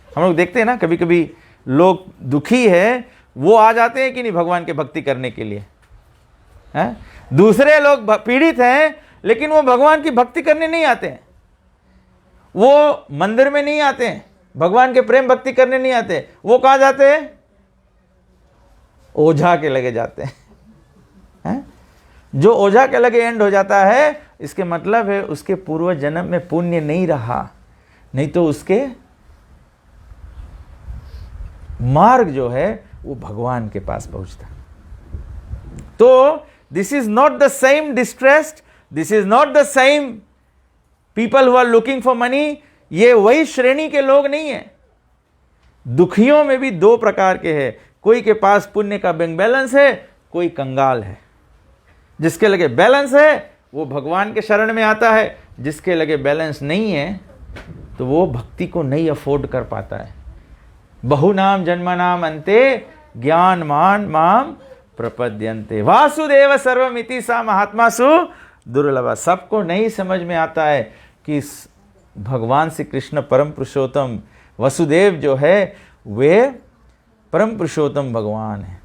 हम लोग देखते हैं ना, कभी कभी लोग दुखी है वो आ जाते हैं कि नहीं भगवान के भक्ति करने के लिए, हैं? दूसरे लोग पीड़ित हैं लेकिन वो भगवान की भक्ति करने नहीं आते हैं, वो मंदिर में नहीं आते हैं, भगवान के प्रेम भक्ति करने नहीं आते। वो कहाँ जाते हैं? ओझा के लगे जाते हैं? जो ओझा के लगे एंड हो जाता है, इसके मतलब है उसके पूर्व जन्म में पुण्य नहीं रहा, नहीं तो उसके मार्ग जो है वो भगवान के पास पहुंचता। तो this is not the same distressed, this is not the same people who are looking for money. ये वही श्रेणी के लोग नहीं है। दुखियों में भी दो प्रकार के हैं, कोई के पास पुण्य का बैंक बैलेंस है, कोई कंगाल है। जिसके लगे बैलेंस है वो भगवान के शरण में आता है, जिसके लगे बैलेंस नहीं है तो वो भक्ति को नहीं अफोर्ड कर पाता है। बहुनाम जन्मनाम अंते ज्ञान मान माम प्रपद्यन्ते वासुदेव सर्वमिति सा महात्मासु दुर्लभ। सबको नहीं समझ में आता है कि भगवान श्री कृष्ण परम पुरुषोत्तम वसुदेव जो है वे परम पुरुषोत्तम भगवान है।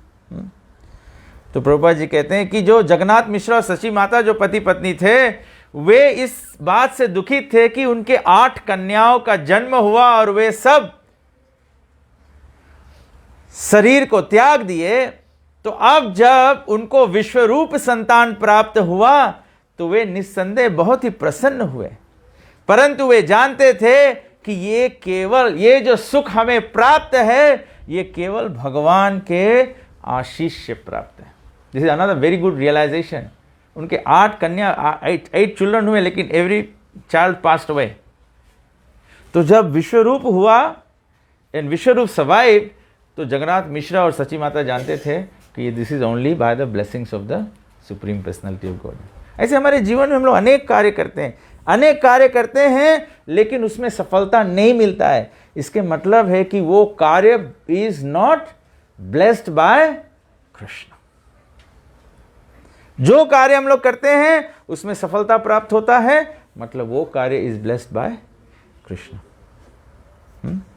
तो प्रभुपाद जी कहते हैं कि जो जगन्नाथ मिश्रा और सची माता जो पति पत्नी थे, वे इस बात से दुखित थे कि उनके 8 कन्याओं का जन्म हुआ और वे सब शरीर को त्याग दिए। तो अब जब उनको विश्वरूप संतान प्राप्त हुआ तो वे निस्संदेह बहुत ही प्रसन्न हुए, परंतु वे जानते थे कि ये जो सुख हमें प्राप्त है ये केवल भगवान के आशीष से प्राप्त है। This is another very good realisation. उनके 8 कन्या 8 चिल्ड्रन हुए, लेकिन एवरी चाइल्ड पास्ड अवे। तो जब विश्वरूप हुआ एंड विश्वरूप सर्वाइव, तो जगन्नाथ मिश्रा और सची माता जानते थे कि this is only by the blessings of the supreme personality of God. ऐसे हमारे जीवन में हम लोग अनेक कार्य करते हैं, लेकिन उसमें सफलता नहीं मिलता है। इसके मतलब है कि वो कार्य is not blessed by Krishna. जो कार्य हम लोग करते हैं उसमें सफलता प्राप्त होता है, मतलब वो कार्य इज ब्लेस्ड बाय कृष्ण।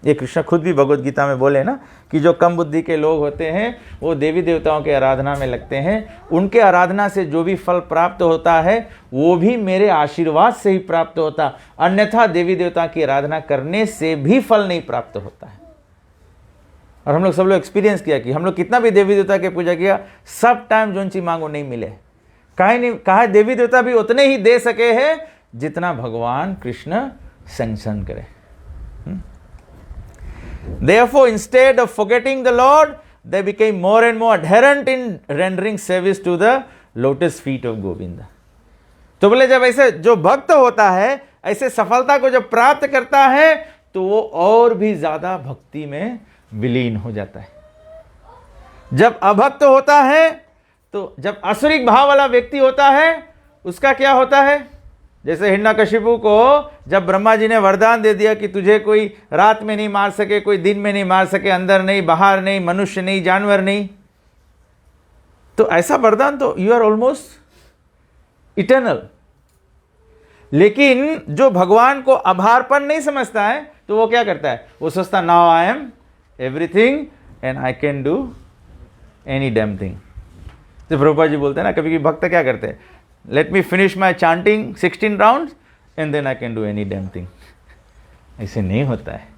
ये कृष्ण खुद भी भगवद गीता में बोले ना कि जो कम बुद्धि के लोग होते हैं वो देवी देवताओं के आराधना में लगते हैं, उनके आराधना से जो भी फल प्राप्त होता है वो भी मेरे आशीर्वाद से ही प्राप्त होता, अन्यथा देवी देवता की आराधना करने से भी फल नहीं प्राप्त होता है। और हम लोग सब लोग एक्सपीरियंस किया कि हम लोग कितना भी देवी देवता की पूजा किया, सब टाइम जो चीज मांगो नहीं मिले। कहा देवी देवता भी उतने ही दे सके हैं जितना भगवान कृष्ण सैंक्शन करे। Therefore, instead of forgetting the Lord, they became more and more adherent in rendering service to the lotus feet of Govinda. तो बोले जब ऐसे जो भक्त होता है ऐसे सफलता को जब प्राप्त करता है तो वो और भी ज्यादा भक्ति में विलीन हो जाता है। जब अभक्त होता है, तो जब असुरिक भाव वाला व्यक्ति होता है, उसका क्या होता है? जैसे हिरण्यकशिपु को जब ब्रह्मा जी ने वरदान दे दिया कि तुझे कोई रात में नहीं मार सके, कोई दिन में नहीं मार सके, अंदर नहीं बाहर नहीं, मनुष्य नहीं जानवर नहीं, तो ऐसा वरदान तो यू आर ऑलमोस्ट इटर्नल। लेकिन जो भगवान को आभारपन नहीं समझता है तो वो क्या करता है? वो सोचता now I am everything and I can do any damn thing. तो प्रभुपाद जी बोलते हैं ना, कभी कभी भक्त क्या करते हैं, let me finish my chanting 16 round and then I can do any damn thing. ऐसे नहीं होता है,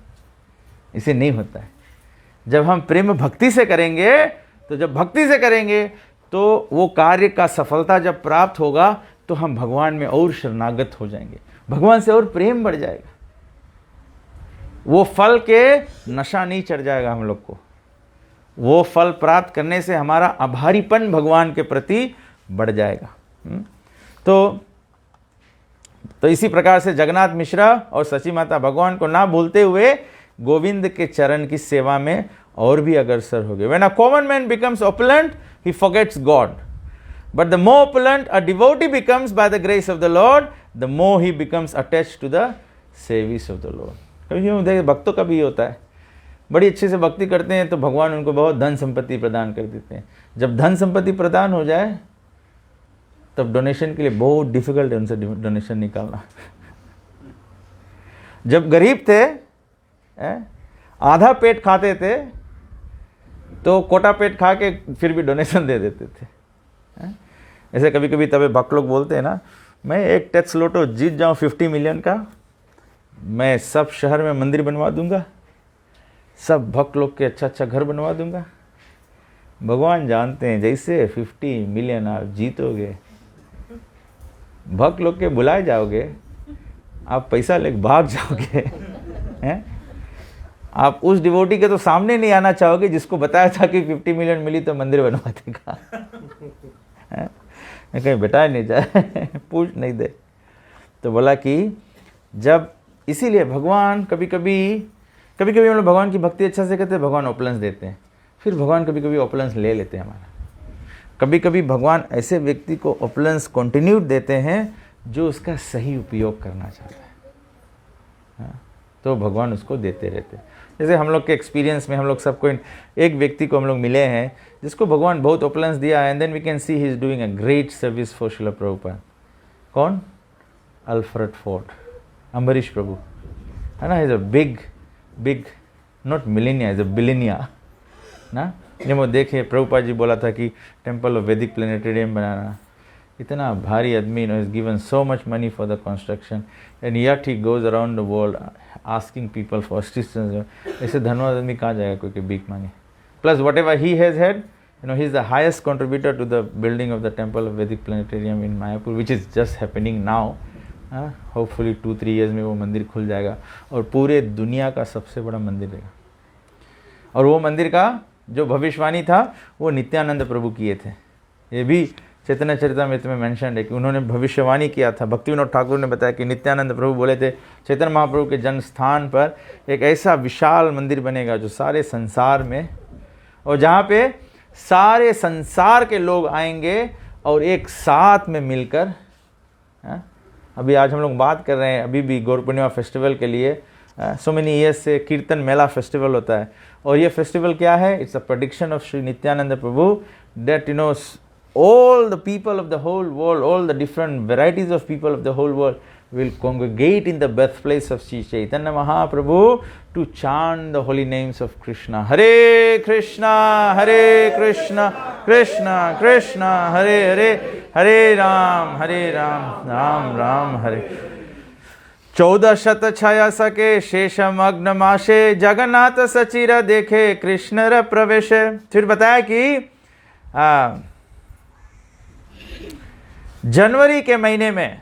इसे नहीं होता है। जब हम प्रेम भक्ति से करेंगे, तो जब भक्ति से करेंगे तो वो कार्य का सफलता जब प्राप्त होगा तो हम भगवान में और शरणागत हो जाएंगे, भगवान से और प्रेम बढ़ जाएगा। वो फल के नशा नहीं चढ़ जाएगा हम लोग को, वो फल प्राप्त करने से हमारा आभारीपन भगवान के प्रति बढ़ जाएगा। तो इसी प्रकार से जगन्नाथ मिश्रा और सची माता भगवान को ना भूलते हुए गोविंद के चरण की सेवा में और भी अग्रसर हो गए। When a common man becomes opulent, he forgets God. But the more opulent a devotee becomes by the grace of the Lord, the more he becomes attached to the service of the Lord. कभी देखिए भक्तों का भी होता है, बड़ी अच्छे से भक्ति करते हैं तो भगवान उनको बहुत धन संपत्ति प्रदान कर देते हैं। जब धन संपत्ति प्रदान हो जाए तब डोनेशन के लिए बहुत डिफिकल्ट है उनसे डोनेशन निकालना। जब गरीब थे, आधा पेट खाते थे, तो कोटा पेट खा के फिर भी डोनेशन दे देते थे। ऐसे कभी कभी तब भक्त लोग बोलते हैं ना, मैं एक टैक्स लोटो जीत जाऊं 50 मिलियन का, मैं सब शहर में मंदिर बनवा दूंगा, सब भक्त लोग के अच्छा अच्छा घर बनवा दूंगा, भगवान जानते हैं जैसे 50 मिलियन आप जीतोगे, भक्त लोग के बुलाए जाओगे, आप पैसा लेके भाग जाओगे हैं? आप उस डिवोटी के तो सामने नहीं आना चाहोगे जिसको बताया था कि 50 मिलियन मिली तो मंदिर बनवा देगा। कहीं बेटा नहीं जाए पूछ नहीं दे। तो बोला कि जब, इसीलिए भगवान कभी कभी हम लोग भगवान की भक्ति अच्छा से करते हैं, भगवान ओपलेंस देते हैं, फिर भगवान कभी कभी ओपलेंस ले लेते हैं हमारा। कभी कभी भगवान ऐसे व्यक्ति को ओपलेंस कंटिन्यू देते हैं जो उसका सही उपयोग करना चाहता है, हाँ? तो भगवान उसको देते रहते हैं। जैसे हम लोग के एक्सपीरियंस में हम लोग सबको, एक व्यक्ति को हम लोग मिले हैं जिसको भगवान बहुत ओपलेंस दिया, and then we can see he is doing a great service for Srila Prabhupada. कौन? अल्फ्रेड फोर्ड, अम्बरीश प्रभु, है ना। Is a big not millionaire, is a billionaire ना। जब वो देखे, प्रभुपाद जी बोला था कि टेम्पल ऑफ वैदिक प्लेनेटेरियम बनाना, इतना भारी आदमी, is given so much money for the construction, and yet he goes around the world asking people for assistance. ऐसे धनवान आदमी कहाँ जाएगा कोई भीख मांगे। Plus what ever he has had, he is the highest contributor to the building of the temple of Vedic planetarium in Mayapur, which is just happening now. Hopefully 2-3 years में वो मंदिर खुल जाएगा और पूरे दुनिया का सबसे बड़ा मंदिर रहेगा। और वो मंदिर का जो भविष्यवाणी था वो नित्यानंद प्रभु किए थे। ये भी चैतन्य चरितामृत में मेंशन है कि उन्होंने भविष्यवाणी किया था। भक्ति विनोद ठाकुर ने बताया कि नित्यानंद प्रभु बोले थे चैतन्य महाप्रभु के जन्म स्थान पर एक ऐसा विशाल मंदिर बनेगा जो सारे संसार में, और जहाँ पे सारे संसार के लोग आएंगे और एक साथ में मिलकर, अभी आज हम लोग बात कर रहे हैं, अभी भी गौर पूर्णिमा फेस्टिवल के लिए सो मेनी ईयर्स से कीर्तन मेला फेस्टिवल होता है। और ये फेस्टिवल क्या है? It's a prediction of Shri Nityanand Prabhu that all the people of the whole world, all the different varieties of people of the whole world will congregate in the birthplace of Sri Chaitanya Mahaprabhu to chant the holy names of Krishna. Hare Krishna, Krishna Krishna, Hare Hare, Hare Ram, Ram Ram, Hare. 1406 सके शेषम अग्नमाशे जगन्नाथ सचिर देखे कृष्ण र प्रवेश। फिर बताया कि जनवरी के महीने में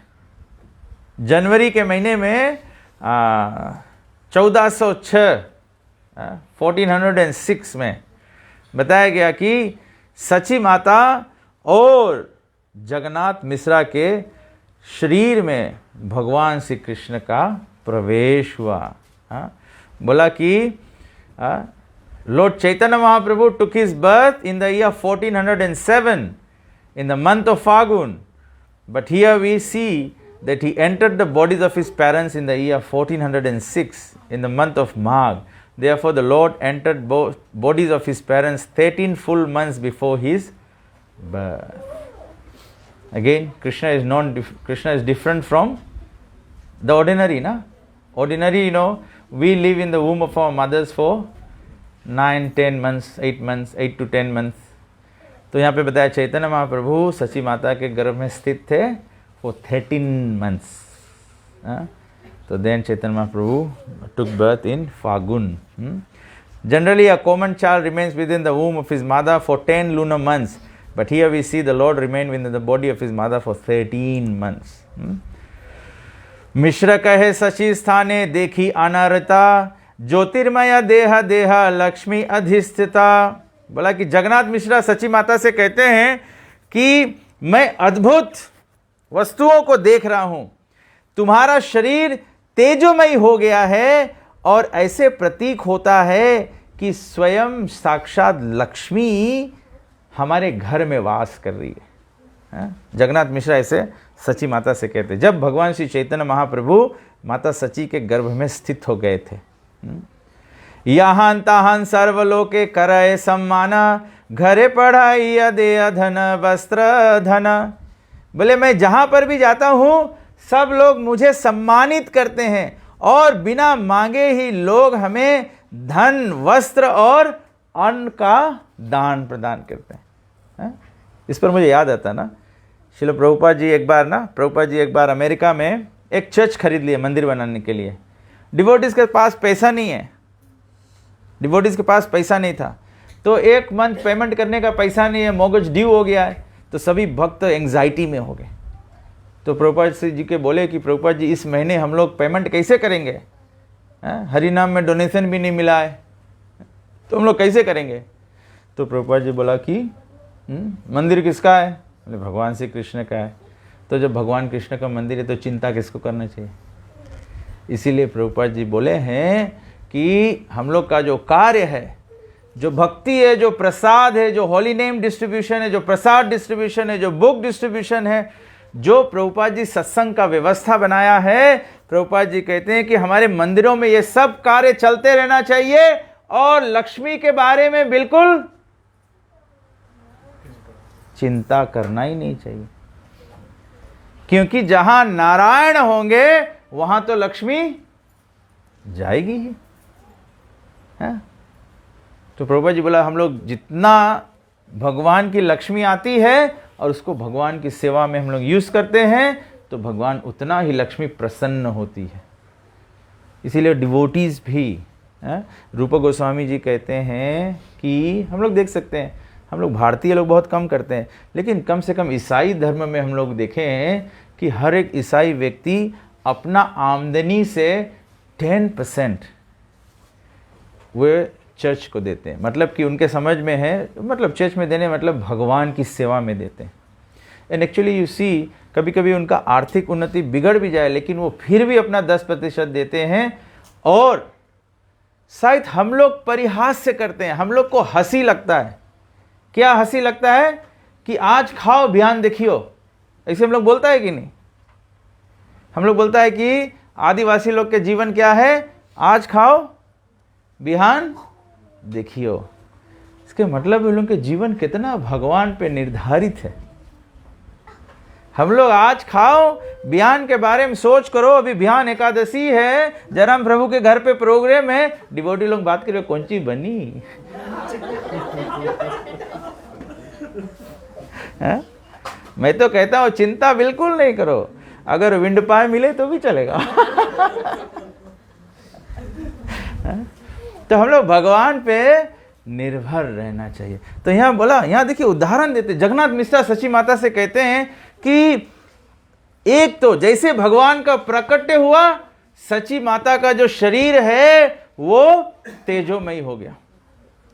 1406 में बताया गया कि सची माता और जगन्नाथ मिश्रा के शरीर में भगवान श्री कृष्ण का प्रवेश हुआ। बोला कि Lord Chaitanya Mahaprabhu took his birth in the year 1407 in the month of Fagun. But here we see that he entered the bodies of his parents in the year 1406 in the month of Magh. Therefore, the Lord entered both bodies of his parents 13 full months before his birth. Again, Krishna is different from the ordinary, na? Ordinary, we live in the womb of our mothers for 9-10 months, 8 months, 8 to 10 months. तो यहाँ पे बताया चैतन्य महाप्रभु सची माता के गर्भ में स्थित थे for 13 months. So then Chaitanya Mahaprabhu took birth in Fagun. Generally, a common child remains within the womb of his mother for 10 lunar months. But here we see the Lord remained within the body of his mother for 13 months. मिश्र कहे सची स्थाने देखी अनारता ज्योतिर्मय देह देह लक्ष्मी अधिष्ठिता। बोला कि जगन्नाथ मिश्रा सची माता से कहते हैं कि मैं अद्भुत वस्तुओं को देख रहा हूं, तुम्हारा शरीर तेजोमय हो गया है और ऐसे प्रतीक होता है कि स्वयं साक्षात लक्ष्मी हमारे घर में वास कर रही है। जगन्नाथ मिश्रा ऐसे सची माता से कहते हैं जब भगवान श्री चैतन्य महाप्रभु माता सची के गर्भ में स्थित हो गए थे। यहाँ ताहन सर्वलोके करय सम्माना घरे पढ़ाई दे धन वस्त्र धन। बोले मैं जहां पर भी जाता हूं सब लोग मुझे सम्मानित करते हैं और बिना मांगे ही लोग हमें धन वस्त्र और अन्न का दान प्रदान करते हैं। इस पर मुझे याद आता ना, श्रील प्रभुपाद जी एक बार अमेरिका में एक चर्च खरीद लिए मंदिर बनाने के लिए। डिवोटीज के पास पैसा नहीं था, तो एक मंथ पेमेंट करने का पैसा नहीं है, मॉर्गेज ड्यू हो गया है, तो सभी भक्त एंग्जाइटी में हो गए। तो प्रभुपाद जी के बोले कि प्रभुपाद जी इस महीने हम लोग पेमेंट कैसे करेंगे, हरि नाम में डोनेशन भी नहीं मिला है, तो हम लोग कैसे करेंगे। तो प्रभुपाद जी बोला कि मंदिर किसका है, बोले भगवान श्री कृष्ण का है। तो जब भगवान कृष्ण का मंदिर है तो चिंता किसको करना चाहिए। इसीलिए प्रभुपाद जी बोले हैं कि हम लोग का जो कार्य है, जो भक्ति है, जो प्रसाद है, जो होली नेम डिस्ट्रीब्यूशन है, जो प्रसाद डिस्ट्रीब्यूशन है, जो बुक डिस्ट्रीब्यूशन है, जो प्रभुपाद जी सत्संग का व्यवस्था बनाया है, प्रभुपाद जी कहते हैं कि हमारे मंदिरों में ये सब कार्य चलते रहना चाहिए और लक्ष्मी के बारे में बिल्कुल चिंता करना ही नहीं चाहिए, क्योंकि जहां नारायण होंगे वहां तो लक्ष्मी जाएगी ही, है? तो प्रभुपाद जी बोला हम लोग जितना भगवान की लक्ष्मी आती है और उसको भगवान की सेवा में हम लोग यूज करते हैं तो भगवान उतना ही लक्ष्मी प्रसन्न होती है। इसीलिए डिवोटीज भी, रूप गोस्वामी जी कहते हैं कि हम लोग देख सकते हैं, हम लोग भारतीय लोग बहुत कम करते हैं, लेकिन कम से कम ईसाई धर्म में हम लोग देखें कि हर एक ईसाई व्यक्ति अपना आमदनी से 10% वे चर्च को देते हैं। मतलब कि उनके समझ में है, मतलब चर्च में देने मतलब भगवान की सेवा में देते हैं। एंड एक्चुअली यू सी, कभी कभी उनका आर्थिक उन्नति बिगड़ भी जाए लेकिन वो फिर भी अपना 10% देते हैं। और शायद हम लोग परिहास से करते हैं, हम लोग को हंसी लगता है। क्या हंसी लगता है कि आज खाओ बिहान देखियो, ऐसे हम लोग बोलता है कि नहीं। हम लोग बोलता है कि आदिवासी लोग के जीवन क्या है, आज खाओ बिहान देखियो। इसके मतलब उन लोगों के जीवन कितना भगवान पे निर्धारित है। हम लोग आज खाओ बिहान के बारे में सोच करो, अभी बिहान एकादशी है, जयराम प्रभु के घर पे प्रोग्राम है, डिवोटी लोग बात करें कौन सी बनी है? मैं तो कहता हूं चिंता बिल्कुल नहीं करो, अगर विंड पाए मिले तो भी चलेगा तो हम लोग भगवान पे निर्भर रहना चाहिए। तो यहां बोला, यहां देखिए उदाहरण देते, जगन्नाथ मिश्रा सची माता से कहते हैं कि एक तो जैसे भगवान का प्रकट हुआ, सची माता का जो शरीर है वो तेजोमयी हो गया।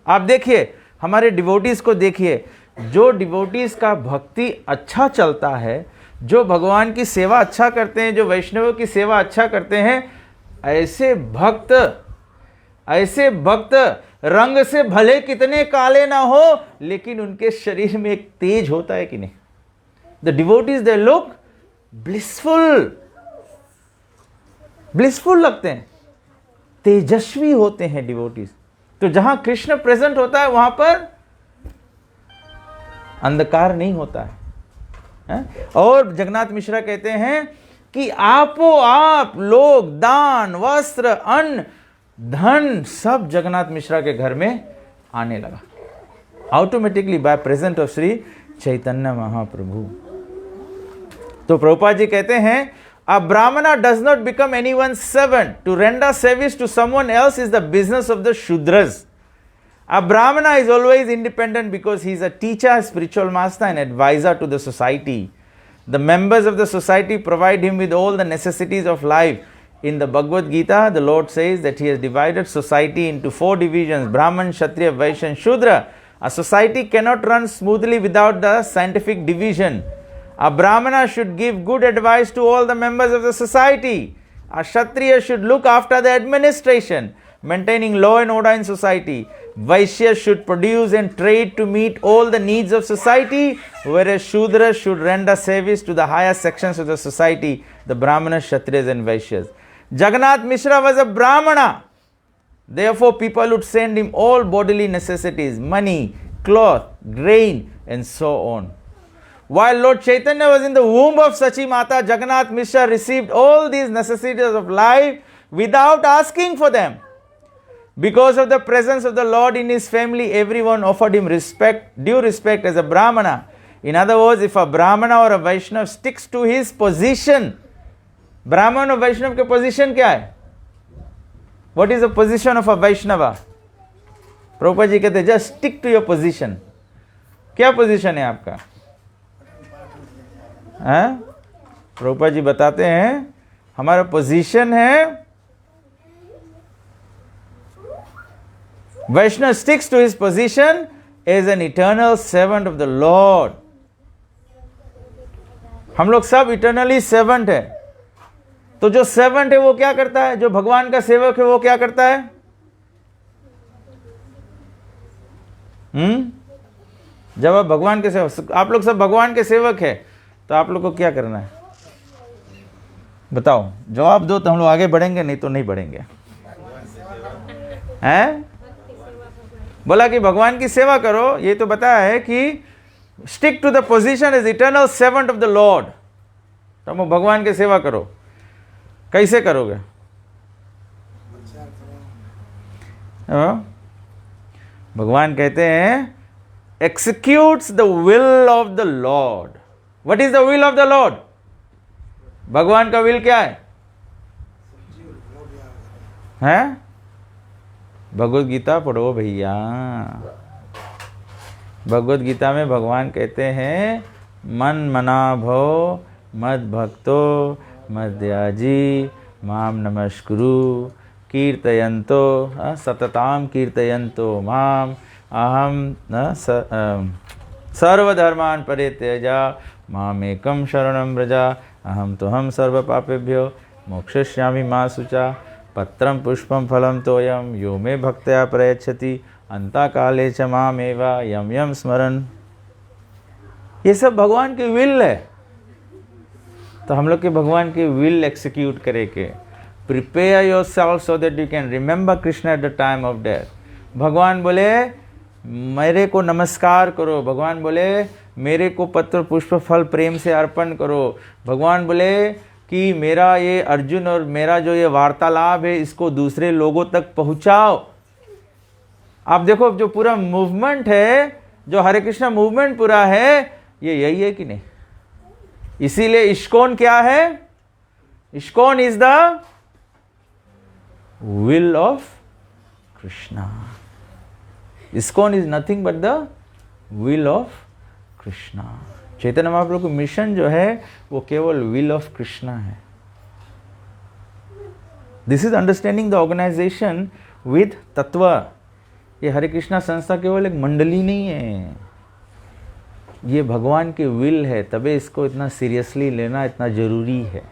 आप देखिए हमारे डिवोटीज को देखिए, जो डिवोटीज का भक्ति अच्छा चलता है, जो भगवान की सेवा अच्छा करते हैं, जो वैष्णवों की सेवा अच्छा करते हैं, ऐसे भक्त रंग से भले कितने काले ना हो लेकिन उनके शरीर में एक तेज होता है कि नहीं। The devotees they look blissful लगते हैं, तेजस्वी होते हैं डिवोटीज। तो जहां कृष्ण प्रेजेंट होता है वहां पर अंधकार नहीं होता है। और जगन्नाथ मिश्रा कहते हैं कि आप लोग दान, वस्त्र, अन्न, धन सब जगन्नाथ मिश्रा के घर में आने लगा automatically by present of Shri Chaitanya Mahaprabhu. तो प्रभुपाद जी कहते हैं, a brahmana does not become anyone's servant. To render service to someone else is the business of the Shudras. A brahmana is always independent because he is a teacher, spiritual master and advisor to the society. The members of the society provide him with all the necessities of life. In the Bhagavad Gita, the Lord says that he has divided society into 4 divisions: Brahman, Kshatriya, Vaishya and Shudra. A society cannot run smoothly without the scientific division. A Brahmana should give good advice to all the members of the society. A Kshatriya should look after the administration, maintaining law and order in society. Vaishya should produce and trade to meet all the needs of society, whereas Shudra should render service to the higher sections of the society, the Brahmanas, Kshatriyas and Vaishyas. Jagannath Mishra was a Brahmana. Therefore, people would send him all bodily necessities, money, cloth, grain and so on. While Lord Chaitanya was in the womb of Sachi Mata, Jagannath Mishra received all these necessities of life without asking for them. Because of the presence of the Lord in his family, everyone offered him due respect as a Brahmana. In other words, if a Brahmana or a Vaishnava sticks to his position, Brahman or Vaishnava के position क्या है? What is the position of a Vaishnava? Prabhupada ji कहते हैं just stick to your position. क्या position है आपका? हैं? प्रभुपाद जी बताते हैं हमारा पोजीशन है, Vaishnava sticks to his position as an eternal servant of the lord. हम लोग सब इटर्नली सर्वेंट है। तो जो सर्वेंट है वो क्या करता है? जो भगवान का सेवक है वो क्या करता है? जब आप भगवान के सेवक, आप लोग सब भगवान के सेवक है, तो आप लोग को क्या करना है? बताओ, जवाब दो तो हम लोग आगे बढ़ेंगे, नहीं तो नहीं बढ़ेंगे। हैं? बोला कि भगवान की सेवा करो। ये तो बताया है कि stick to the position as eternal servant of the Lord. तो भगवान की सेवा करो। कैसे करोगे? भगवान कहते हैं executes the will of the lord. What is the will of the lord? भगवान का विल क्या है? हैं? भगवत गीता पढ़ो भैया। भगवत गीता में भगवान कहते हैं मन मना भव मद भक्तो मद्याजी माम नमस्कुरु कीर्तयन्तो सतताम कीर्तयन्तो माम अहम सर्वधर्मान परित्यजा मामेकं शरणं व्रजा अहम तो हम सर्व पापेभ्यो मोक्षयिष्यामि मा शुचा पत्रं पुष्पं फलं तोयं यो मे भक्त्या प्रयच्छति अंता काले च मामेवा यम यम स्मरण। ये सब भगवान की विल है। तो हम लोग के भगवान की विल एक्सिक्यूट करे के prepare yourself so that you can remember Krishna at the time of death. भगवान बोले मेरे को नमस्कार करो। भगवान बोले मेरे को पत्र पुष्प फल प्रेम से अर्पण करो। भगवान बोले कि मेरा ये अर्जुन और मेरा जो ये वार्तालाप है इसको दूसरे लोगों तक पहुंचाओ। आप देखो जो पूरा मूवमेंट है, जो हरे कृष्णा मूवमेंट पूरा है, ये यही है कि नहीं? इसीलिए इस्कॉन क्या है? ISKCON is the will of Krishna. ISKCON is nothing but the will of Krishna. Chaitanya Mahaprabhu का मिशन जो है वो केवल विल ऑफ कृष्णा है। This is understanding the organisation with तत्व। ये हरे कृष्णा संस्था केवल एक मंडली नहीं है, ये भगवान की विल है। तबे इसको इतना सीरियसली लेना इतना जरूरी है।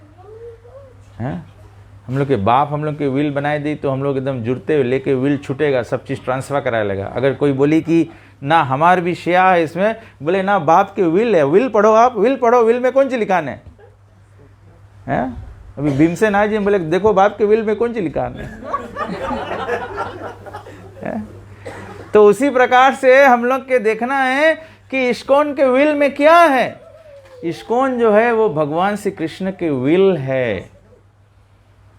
हम लोग के बाप हम लोग के विल बनाए दी तो हम लोग एकदम जुड़ते हुए लेके विल छूटेगा, सब चीज़ ट्रांसफर कराया लेगा। अगर कोई बोली कि ना हमार भी शेयर है इसमें, बोले ना बाप के विल है। विल पढ़ो, आप विल पढ़ो, विल में कौन सी लिखान है? अभी भीमसेन आए जी बोले देखो बाप के विल में कौन सी लिखान है? तो उसी प्रकार से हम लोग के देखना है कि इस्कॉन के विल में क्या है। इस्कॉन जो है वो भगवान श्री कृष्ण के विल है।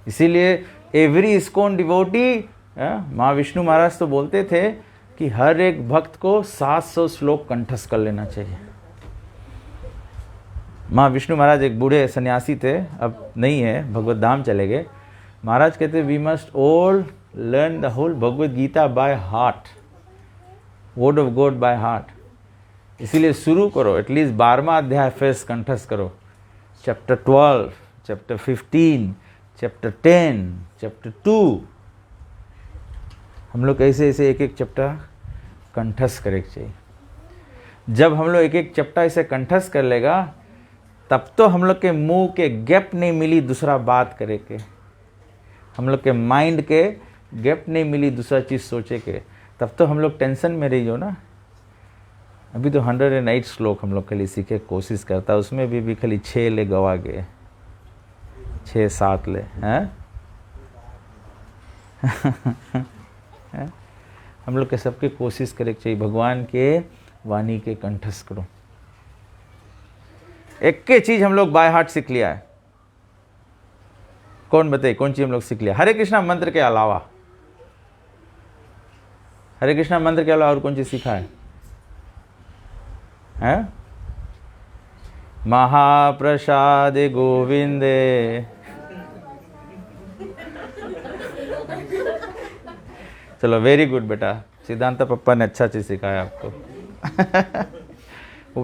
इसीलिए एवरी इस्कॉन डिवोटी, माँ विष्णु महाराज तो बोलते थे कि हर एक भक्त को 700 श्लोक कंठस्थ कर लेना चाहिए। माँ विष्णु महाराज एक बूढ़े सन्यासी थे, अब नहीं है, भगवत धाम चले गए। महाराज कहते we must all learn the whole Bhagavad Gita by heart, word of God by heart. इसीलिए शुरू करो, एटलीस्ट 12वां अध्याय फर्स्ट कंठस्थ करो। चैप्टर 12, चैप्टर 15, चैप्टर 10, चैप्टर 2, हम लोग ऐसे ऐसे एक एक चैप्टर कंठस्थ करे चाहिए। जब हम लोग एक एक चैप्टर ऐसे कंठस्थ कर लेगा तब तो हम लोग के मुंह के गैप नहीं मिली दूसरा बात करे के, हम लोग के माइंड के गैप नहीं मिली दूसरा चीज़ सोचे के, तब तो हम लोग टेंशन में रही हो ना। अभी तो 108 श्लोक हम लोग खाली सीखे कोशिश करता, उसमें भी खाली 6 ले गवा गए, 6-7 ले हैं। हम लोग के सबके कोशिश करे चाहिए भगवान के वाणी के कंठस्थ करो। एक के चीज हम लोग बाय हार्ट सीख लिया है। कौन बताइए कौन चीज हम लोग सीख लिया? हरे कृष्णा मंत्र के अलावा, हरे कृष्णा मंत्र के अलावा और कौन चीज सीखा है? महाप्रसाद गोविंदे। चलो वेरी गुड बेटा, सिद्धांत पप्पा ने अच्छा चीज़ सिखाया आपको।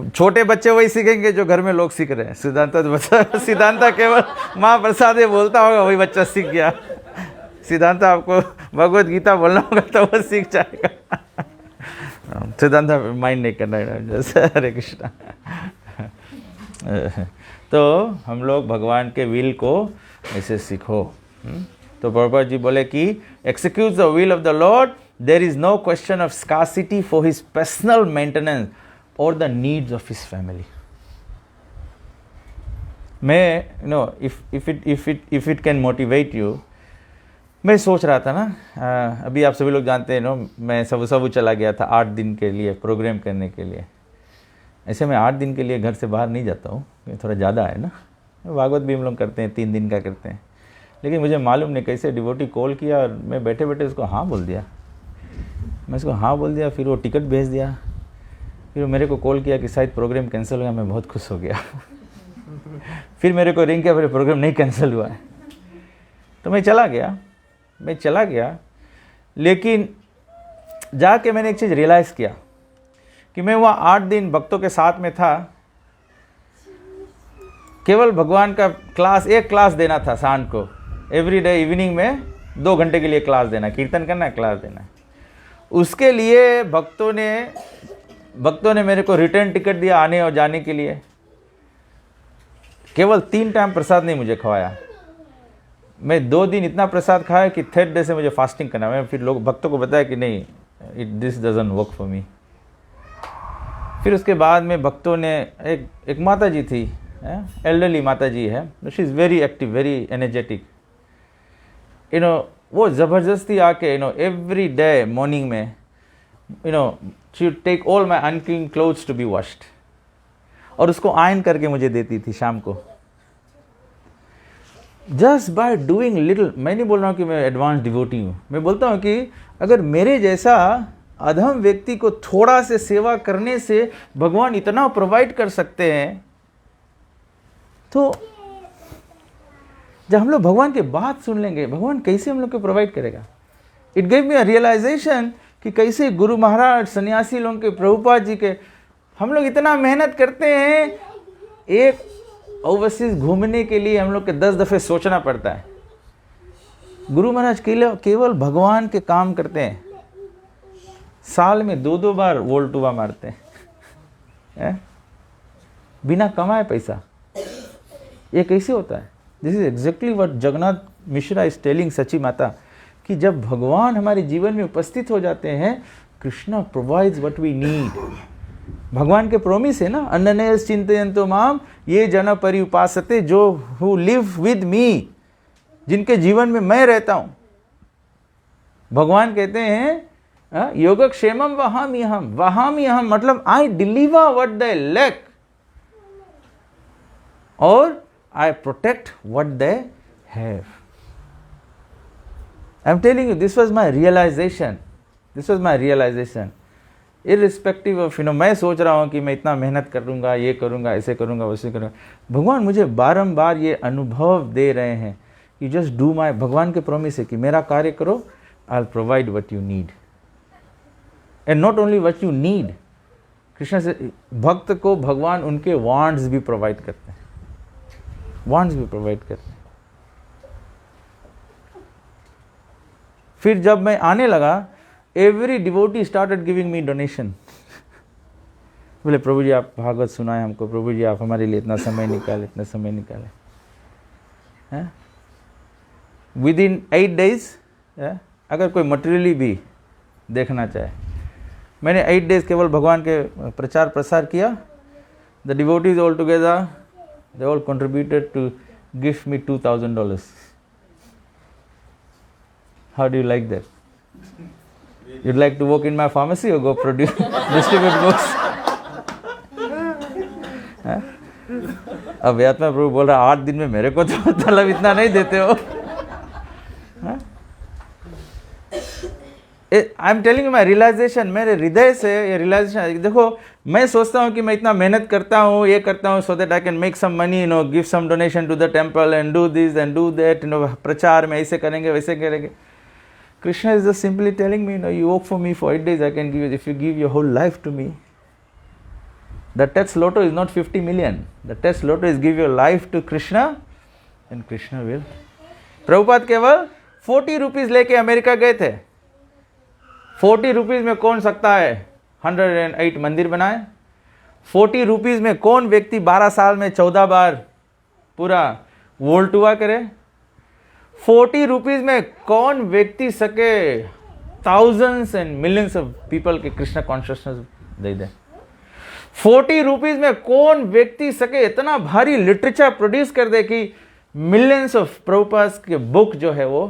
छोटे बच्चे वही सीखेंगे जो घर में लोग सीख रहे हैं। सिद्धांत केवल माँ प्रसाद ये बोलता होगा वही बच्चा सीख गया। सिद्धांत आपको भगवत गीता बोलना होगा तो वो सीख जाएगा। सिद्धांत माइंड नहीं करना है। जैसे हरे कृष्णा। तो हम लोग भगवान के विल को ऐसे सीखो। तो प्रभुपाद जी बोले कि execute the will of the lord, there is no question of scarcity for his personal maintenance और the needs of his family. मैं if it can motivate you, मैं सोच रहा था ना, अभी आप सभी लोग जानते हैं नो, मैं सबू चला गया था 8 दिन के लिए प्रोग्राम करने के लिए। ऐसे मैं 8 दिन के लिए घर से बाहर नहीं जाता हूँ, थोड़ा ज़्यादा है ना। भागवत भी हम लोग करते हैं, 3 दिन का करते हैं। लेकिन मुझे मालूम नहीं कैसे डिवोटी कॉल किया और मैं बैठे बैठे उसको हाँ बोल दिया। मैं उसको हाँ बोल दिया, फिर वो टिकट भेज दिया। फिर वो मेरे को कॉल किया कि शायद प्रोग्राम कैंसिल हो गया। मैं बहुत खुश हो गया। फिर मेरे को रिंग किया, फिर प्रोग्राम नहीं कैंसिल हुआ है। तो मैं चला गया। लेकिन जाके मैंने एक चीज़ रियलाइज़ किया कि मैं वहाँ 8 दिन भक्तों के साथ में था। केवल भगवान का एक क्लास देना था शाम को। एवरी डे इवनिंग में 2 घंटे के लिए क्लास देना, कीर्तन करना, क्लास देना। उसके लिए भक्तों ने मेरे को रिटर्न टिकट दिया आने और जाने के लिए। केवल 3 टाइम प्रसाद नहीं मुझे खवाया। मैं 2 दिन इतना प्रसाद खाया कि 3rd डे से मुझे फास्टिंग करना। मैं फिर भक्तों को बताया कि नहीं, this doesn't work for me. फिर उसके बाद में भक्तों ने एक माता जी थी, एल्डरली माता जी है, she is very active, very energetic. वो ज़बरदस्ती आके एवरी डे मॉर्निंग में she would take all my unclean clothes to be washed और उसको आयरन करके मुझे देती थी शाम को। Just by doing little. मैं नहीं बोल रहा हूँ कि मैं एडवांस डिवोटी हूँ। मैं बोलता हूँ कि अगर मेरे जैसा अधम व्यक्ति को थोड़ा से सेवा करने से भगवान इतना प्रोवाइड कर सकते हैं, तो जब हम लोग भगवान की बात सुन लेंगे, भगवान कैसे हम लोग को प्रोवाइड करेगा। It gave me a realisation कि कैसे गुरु महाराज, सन्यासी लोगों के, प्रभुपाद जी के, हम लोग इतना मेहनत करते हैं। एक ओवरसीज घूमने के लिए हम लोग के 10 दफ़े सोचना पड़ता है। गुरु महाराज केवल भगवान के काम करते हैं। साल में 2-2 बार वोल्टुवा मारते हैं बिना कमाए पैसा। ये कैसे होता है? This is exactly what Jagannath Mishra is telling Sachi Mata, कि जब भगवान हमारे जीवन में उपस्थित हो जाते हैं, Krishna provides what we need. भगवान के प्रोमिस है ना, अनन्यस चिंतयन्तो माम ये जन परिउपासते, जो हु लिव विद मी, जिनके जीवन में मैं रहता हूँ। भगवान कहते हैं योगक्षेमम वहाम्यहम, मतलब I deliver what they lack और I protect what they have. I'm telling you, this was my realization. Irrespective of, मैं सोच रहा हूँ कि मैं इतना मेहनत करूँगा, ये करूँगा, ऐसे करूँगा, वैसे करूँगा। भगवान मुझे बारंबार ये अनुभव दे रहे हैं कि just do my, भगवान के प्रॉमिस है कि मेरा कार्य करो, I'll provide what you need. And not only what you need, Krishna से भक्त को भगवान उनके वांट्स भी प्रोवाइड करते हैं। फिर जब मैं आने लगा, every devotee started giving me donation. बोले प्रभु जी आप भागवत सुनाए हमको, प्रभु जी आप हमारे लिए इतना समय निकाले। विद इन 8 days, अगर कोई मटेरियली भी देखना चाहे, मैंने 8 days केवल भगवान के प्रचार प्रसार किया। The devotees all together they all contributed to give me $2,000. How do you like that? You'd like to work in my pharmacy or go distribute books? अब याद में प्रभु बोल रहा 8 दिन में मेरे को तो मतलब इतना नहीं देते हो। I am telling my realisation, मेरे हृदय से ये रियलाइजेशन। देखो मैं सोचता हूँ कि मैं इतना मेहनत करता हूँ, ये करता हूँ, so that I can make some money, give some donation to the temple and do this and do that, प्रचार में ऐसे करेंगे वैसे करेंगे। Krishna is just simply telling me, you work for me for 8 days, I can give you, if you give your whole life to me. The test lotto is not 50 million. The test lotto is give your life to Krishna and Krishna will. Prabhupada केवल 40 rupees लेके America गए थे. 40 rupees में कौन सकता है 108 मंदिर बनाए? 40 रुपीज में कौन व्यक्ति 12 साल में 14 बार पूरा वर्ल्ड टूर करे? 40 रुपीज में कौन व्यक्ति सके thousands and millions of people के कृष्ण कॉन्शियसनेस दे दे? 40 रुपीज में कौन व्यक्ति सके इतना भारी लिटरेचर प्रोड्यूस कर दे कि मिलियंस ऑफ प्रभुपाद के बुक जो है वो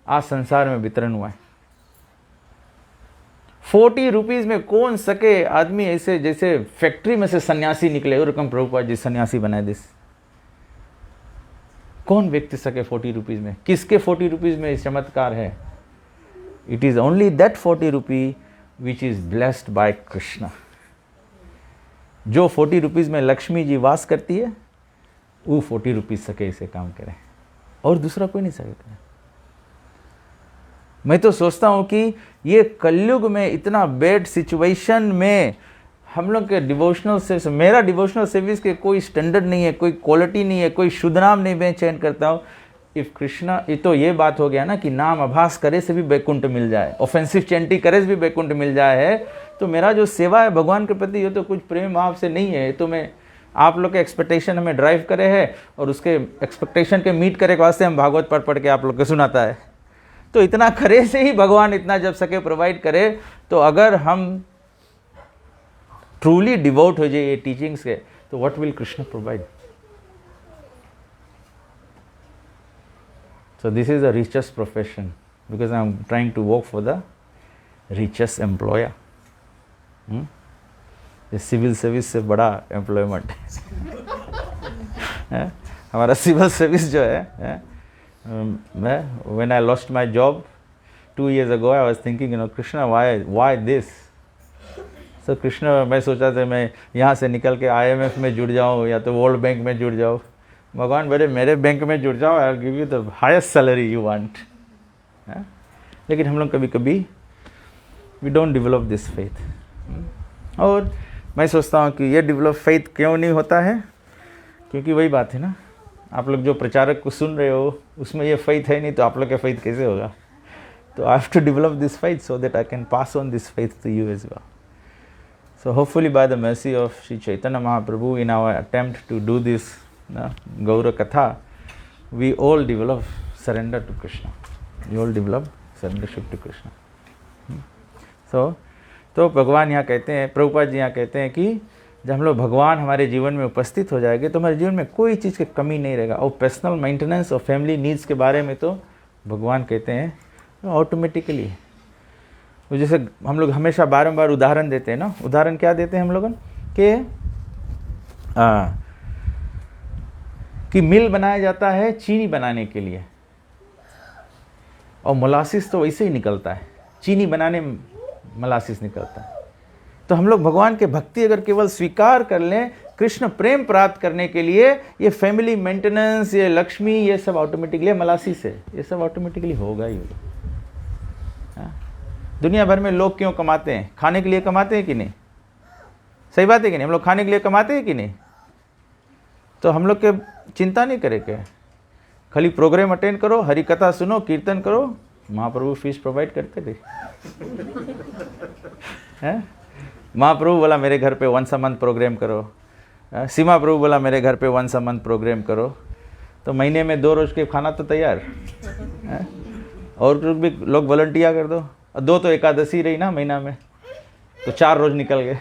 आज संसार में वितरण हुआ है? 40 रुपीज में कौन सके आदमी ऐसे जैसे फैक्ट्री में से सन्यासी निकले और रकम प्रभुपाद जी सन्यासी बनाए दिस? कौन व्यक्ति सके 40 रुपीज में? किसके 40 रुपीज में चमत्कार है? It is only that 40 rupee which is blessed by Krishna. जो 40 रुपीज में लक्ष्मी जी वास करती है वो 40 रुपीज सके इसे काम करे और दूसरा कोई नहीं सके. मैं तो सोचता हूं कि ये कलयुग में इतना बैड सिचुएशन में हम लोग के डिवोशनल सर्विस, मेरा डिवोशनल सर्विस के कोई स्टैंडर्ड नहीं है, कोई क्वालिटी नहीं है, कोई शुद्ध नाम नहीं मैं चयन करता हूँ. इफ कृष्णा, ये तो ये बात हो गया ना कि नाम आभास करे से भी बैकुंठ मिल जाए, ऑफेंसिव चैंटी करे से भी बैकुंठ मिल जाए है. तो मेरा जो सेवा है भगवान के प्रति ये तो कुछ प्रेम भाव से नहीं है. तो मैं आप लोग के एक्सपेक्टेशन हमें ड्राइव करे है और उसके एक्सपेक्टेशन के मीट करे के वास्ते हम भागवत पढ़ के आप लोग को सुनाता है. तो इतना करे से ही भगवान इतना जब सके प्रोवाइड करे. तो अगर हम ट्रूली डिवोट हो जाए ये टीचिंग्स के तो what will Krishna provide? So this is the richest profession because I am trying to work for the richest employer. ये सिविल सर्विस से बड़ा एम्प्लॉयमेंट है हमारा सिविल सर्विस जो है. मैं when I lost my job 2 years ago I was thinking Krishna why this? So Krishna मैं सोचा था मैं यहाँ से निकल के IMF में जुड़ जाऊँ या तो वर्ल्ड बैंक में जुड़ जाऊँ. भगवान बोले मेरे बैंक में जुड़ जाओ, I will give you the highest salary you want. लेकिन हम लोग कभी कभी we don't develop this faith. और मैं सोचता हूँ कि ये डेवलप फेथ क्यों नहीं होता है? क्योंकि वही बात है ना, आप लोग जो प्रचारक को सुन रहे हो उसमें ये फेथ है नहीं तो आप लोग का फेथ कैसे होगा? तो I have to develop this faith so that I can pass on this faith to you as well. So hopefully by the mercy of Sri Chaitanya Mahaprabhu in our attempt to do this Gaura Katha, we all develop surrender to Krishna. We all develop surrendership to Krishna. तो भगवान यहाँ कहते हैं, प्रभुपाद जी यहाँ कहते हैं कि जब हम लोग भगवान हमारे जीवन में उपस्थित हो जाएंगे तो हमारे जीवन में कोई चीज़ की कमी नहीं रहेगा. और पर्सनल मेंटेनेंस और फैमिली नीड्स के बारे में तो भगवान कहते हैं ऑटोमेटिकली. जैसे हम लोग हमेशा बारंबार उदाहरण देते हैं ना, उदाहरण क्या देते हैं हम लोगन कि मिल बनाया जाता है चीनी बनाने के लिए और मोलासिस तो वैसे ही निकलता है, चीनी बनाने मोलासिस निकलता है. तो हम लोग भगवान के भक्ति अगर केवल स्वीकार कर लें कृष्ण प्रेम प्राप्त करने के लिए, ये फैमिली मेंटेनेंस, ये लक्ष्मी, ये सब ऑटोमेटिकली मोलासिस है, ये सब ऑटोमेटिकली होगा ही होगा. दुनिया भर में लोग क्यों कमाते हैं? खाने के लिए कमाते हैं कि नहीं? सही बात है कि नहीं? हम लोग खाने के लिए कमाते हैं कि नहीं? तो हम लोग के चिंता नहीं करे क्या? खाली प्रोग्राम अटेंड करो, हरि कथा सुनो, कीर्तन करो, महाप्रभु फीस प्रोवाइड करते थे. महाप्रभु बोला मेरे घर पे वंस अ मंथ प्रोग्राम करो, सीमा प्रभु बोला मेरे घर पे वंस अ मंथ प्रोग्राम करो. तो महीने में 2 रोज के खाना तो तैयार. और भी लोग वॉलंटियर कर दो. 2 तो एकादशी रही ना महीना में, तो 4 रोज निकल गए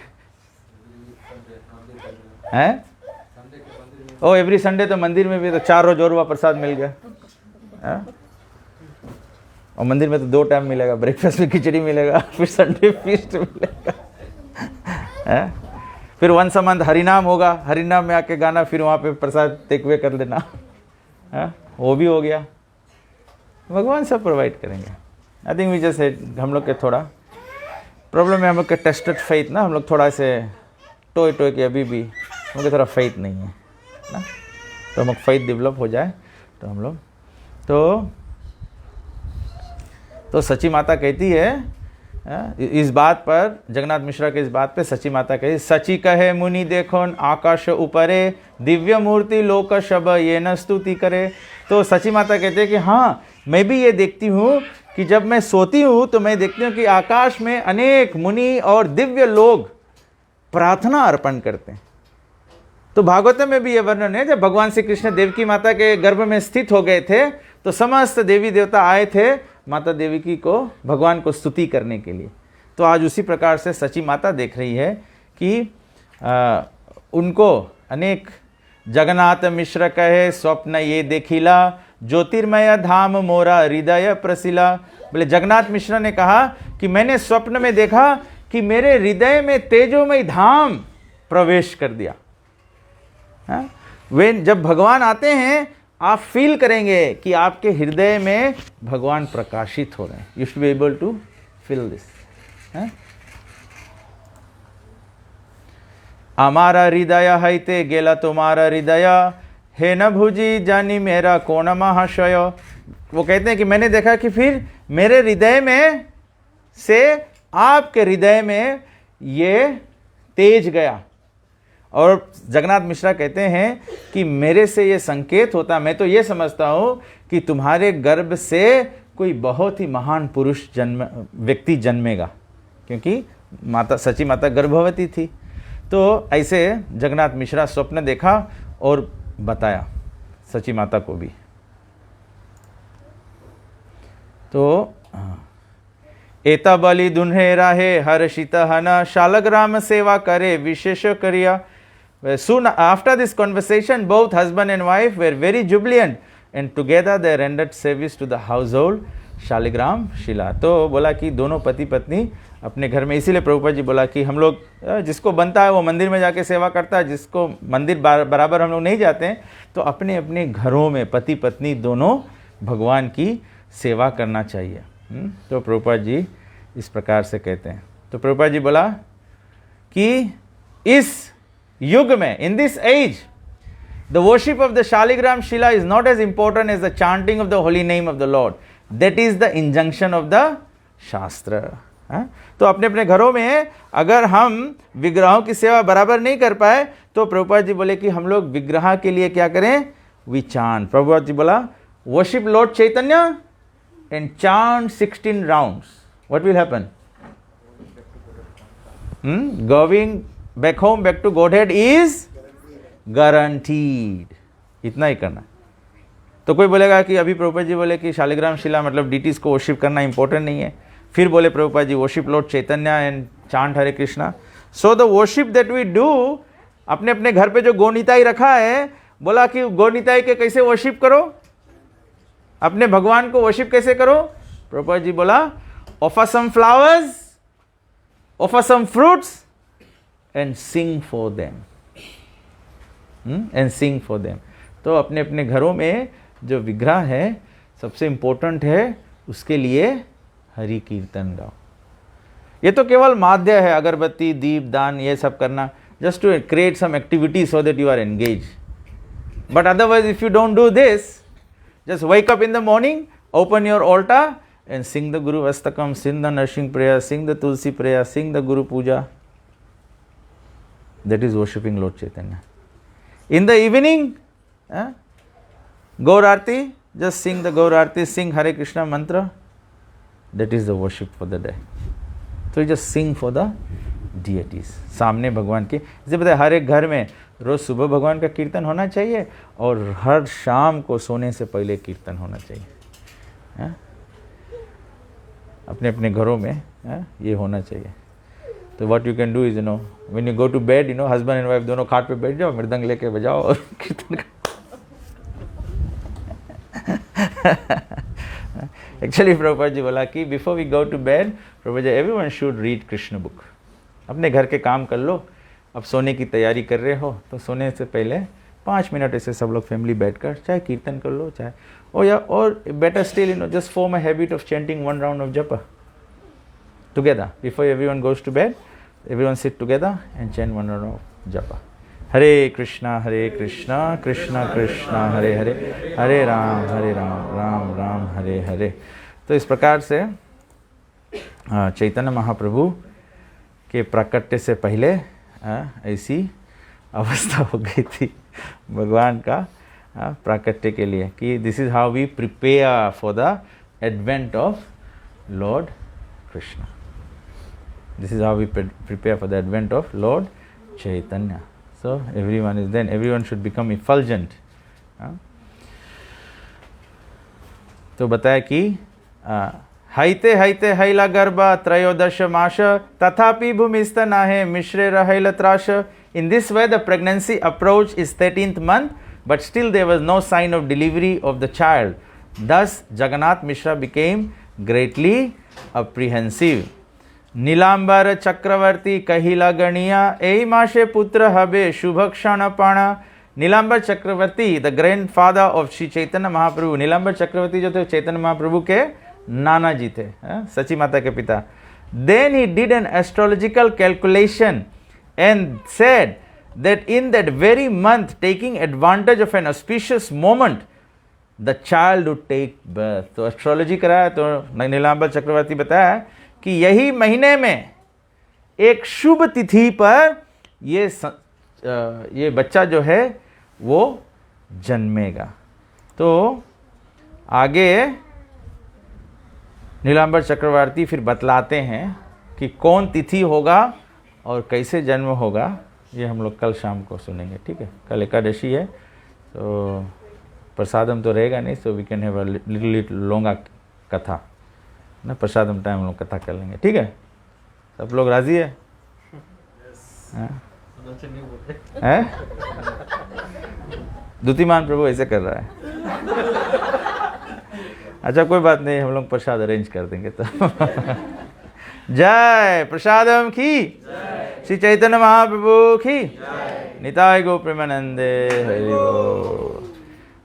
हैं. ओ एवरी संडे तो मंदिर में भी तो 4 रोज और वह प्रसाद मिल गया. और मंदिर में तो 2 टाइम मिलेगा, ब्रेकफास्ट में खिचड़ी मिलेगा, फिर संडे फीस्ट मिलेगा. फिर वंस अ मंथ हरिनाम होगा, हरिनाम में आके गाना, फिर वहाँ पे प्रसाद टेक अवे कर लेना. वो भी हो गया. भगवान सब प्रोवाइड करेंगे. आई थिंक वी जस्ट हम लोग के थोड़ा प्रॉब्लम है, हम लोग के टेस्टेड फेथ ना, हम लोग थोड़ा से टोए के अभी भी हम लोग थोड़ा फेथ नहीं है ना. तो हम लोग फेथ डेवलप हो जाए तो हम लोग तो तो सची माता कहती है इस बात पर, जगन्नाथ मिश्रा के इस बात पे सची माता कहती, सची कहे मुनि देखो आकाश ऊपरे दिव्य मूर्ति लोक शब ये न स्तुति करे। तो सची माता कहते हैं कि हाँ, मैं भी ये देखती हूँ कि जब मैं सोती हूँ तो मैं देखती हूँ कि आकाश में अनेक मुनि और दिव्य लोग प्रार्थना अर्पण करते हैं। तो भागवत में भी ये वर्णन है, जब भगवान श्री कृष्ण देवकी माता के गर्भ में स्थित हो गए थे तो समस्त देवी देवता आए थे माता देवकी को, भगवान को स्तुति करने के लिए। तो आज उसी प्रकार से सची माता देख रही है कि उनको अनेक, जगन्नाथ मिश्र कहे स्वप्न ये देखिला ज्योतिर्मय धाम मोरा हृदय प्रसिला। बोले जगन्नाथ मिश्र ने कहा कि मैंने स्वप्न में देखा कि मेरे हृदय में तेजोमय धाम प्रवेश कर दिया। वे जब भगवान आते हैं आप फील करेंगे कि आपके हृदय में भगवान प्रकाशित हो रहे हैं। You should be able to feel this. हमारा हृदय है ते गेला तुम्हारा हृदय, हे न भुजी जानी मेरा कौन महाशय। वो कहते हैं कि मैंने देखा कि फिर मेरे हृदय में से आपके हृदय में ये तेज गया। और जगन्नाथ मिश्रा कहते हैं कि मेरे से ये संकेत होता, मैं तो ये समझता हूँ कि तुम्हारे गर्भ से कोई बहुत ही महान पुरुष व्यक्ति जन्मेगा, क्योंकि माता सची माता गर्भवती थी। तो ऐसे जगन्नाथ मिश्रा स्वप्न देखा और बताया सची माता को भी। तो एता बलि दुन्हे राहे हर्षित हन, शालग्राम सेवा करे विशेष करिया। Soon after this conversation, both husband and wife were very jubilant and together they rendered service to the household Shaligram शिला। तो बोला कि दोनों पति पत्नी अपने घर में, इसीलिए प्रभुपाद जी बोला कि हम लोग जिसको बनता है वो मंदिर में जाके सेवा करता है, जिसको मंदिर बराबर हम लोग नहीं जाते हैं, तो अपने अपने घरों में पति पत्नी दोनों भगवान की सेवा करना चाहिए। तो प्रभुपाद जी इस प्रकार से कहते हैं। तो प्रभुपाद जी बोला कि इस युग में, in this age, the worship of the shaligram shila is not as important as the chanting of the holy name of the lord, that is the injunction of the shastra. तो अपने अपने घरों में अगर हम विग्रहों की सेवा बराबर नहीं कर पाए तो प्रभुपाद जी बोले कि हम लोग विग्रह के लिए क्या करें, वी चांट। प्रभुपाद जी बोला worship Lord Chaitanya and chant 16 rounds, what will happen? Going back home, back to Godhead is guaranteed. इतना ही करना। तो कोई बोलेगा कि अभी प्रभुपाद जी बोले कि शालिग्राम शिला मतलब डीटीज को वर्शिप करना इंपॉर्टेंट नहीं है। फिर बोले Prabhupada ji worship Lord Chaitanya and chant Hare Krishna. So the worship that we do, अपने अपने घर पे जो गौनिताई रखा है, बोला कि गौनिताई के कैसे वर्शिप करो, अपने भगवान को वर्शिप कैसे करो? प्रभुपाद जी बोला offer some flowers, offer some fruits and sing for them, and sing for them. तो अपने अपने घरों में जो विग्रह है सबसे इंपॉर्टेंट है, उसके लिए हरि कीर्तन गाओ। ये तो केवल माध्य है, अगरबत्ती दीप दान ये सब करना, just to create some activity so that you are engage. But otherwise if you don't do this, just wake up in the morning, open your altar and sing the guru Ashtakam, sing the Narasimha prayer, sing the Tulsi prayer, sing the guru puja, that is worshipping Lord Chaitanya. In the evening, Gaur Aarti, just sing the Gaur Aarti, sing Hare Krishna mantra, that is the worship for the day. So you just sing for the deities. सामने भगवान के, जैसे पता है हर एक घर में रोज सुबह भगवान का कीर्तन होना चाहिए और हर शाम को सोने से पहले कीर्तन होना चाहिए। अपने अपने घरों में ये होना चाहिए। तो what you can do is, you know, when you go to bed, you know, husband and wife दोनों खाट पे बैठ जाओ, मृदंग लेके बजाओ और कीर्तन करो। एक्चुअली प्रभुपाद जी बोला कि before we go to bed, Prabhupada ji everyone should read Krishna book. अपने घर के काम कर लो, अब सोने की तैयारी कर रहे हो तो सोने से पहले 5 मिनट ऐसे सब लोग फैमिली बैठकर चाहे कीर्तन कर लो, चाहे और better still, you know, just form a habit of chanting 1 round of जप together before everyone goes to bed. Everyone sit together and chant 1 round of japa. Hare Krishna Krishna Krishna Hare Hare, Hare Ram Ram Ram Hare Hare. तो इस प्रकार से चैतन्य महाप्रभु के प्राकट्य से पहले ऐसी अवस्था हो गई थी भगवान का प्राकट्य के लिए कि this is how we prepare for the advent of Lord Krishna. This is how we prepare for the advent of Lord Chaitanya. So everyone is then, everyone should become effulgent. तो बताया कि हैते हैते हैला गर्भा त्रयोदश मास तथापि भूमिस्थ नाहे मिश्रे रहैल त्राश. In this way the pregnancy approached its 13th month, but still there was no sign of delivery of the child. Thus Jagannath Mishra became greatly apprehensive. Nilambar चक्रवर्ती कहिला गणिया एहि माशे पुत्र हबे शुभ क्षण पण. Nilambar Chakravarti the grand father of Shri Chaitanya Mahaprabhu. Nilambar Chakravarti जो थे चैतन्य महाप्रभु के नाना जी थे, सची माता के पिता. Then he did an astrological calculation and said that in that very month, taking advantage of an auspicious moment, the child would take birth. तो एस्ट्रोलॉजी कराया तो नीलांबर चक्रवर्ती बताया कि यही महीने में एक शुभ तिथि पर ये बच्चा जो है वो जन्मेगा. तो आगे नीलांबर चक्रवर्ती फिर बतलाते हैं कि कौन तिथि होगा और कैसे जन्म होगा. ये हम लोग कल शाम को सुनेंगे. ठीक है, कल एकादशी है तो प्रसादम तो रहेगा नहीं, so we can have a little long katha ना. प्रसादम टाइम हम लोग कथा कर लेंगे. ठीक है, सब लोग राजी है? हैं? द्युतिमान प्रभु ऐसे कर रहा है. अच्छा कोई बात नहीं, हम लोग प्रसाद अरेंज कर देंगे. तो जय प्रसादम की, श्री चैतन्य महाप्रभु की, निताय गो प्रेमानंदे, हरि बोल,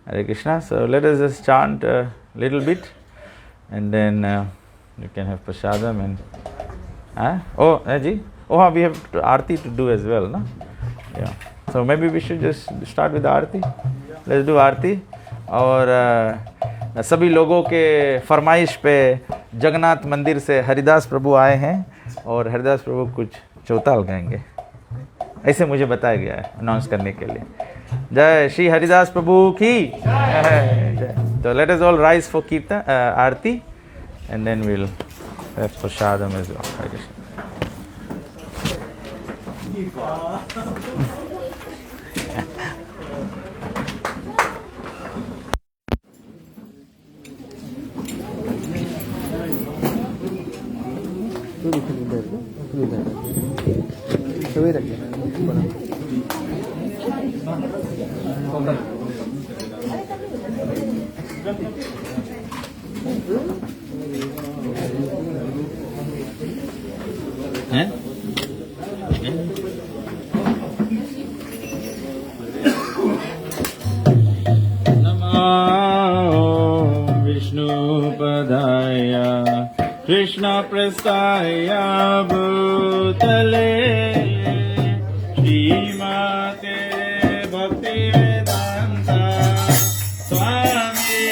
हरे Krishna. So let us just chant a little bit and then you can have prasadam and we have aarti to do as well, no? Yeah, so maybe we should just start with aarti. Let's do aarti. और सभी लोगों के फरमाइश पे जगन्नाथ मंदिर से हरिदास प्रभु आए हैं और हरिदास प्रभु कुछ चौताल गाएंगे, ऐसे मुझे बताया गया है अनाउंस करने के लिए. जय श्री हरिदास प्रभु की जय. तो let us all rise for कीर्तन आरती and then we'll have prasadam as well. Hare Krishna. Krishna प्रस्थाय भूतले श्रीमते भक्ति वेदांता स्वामी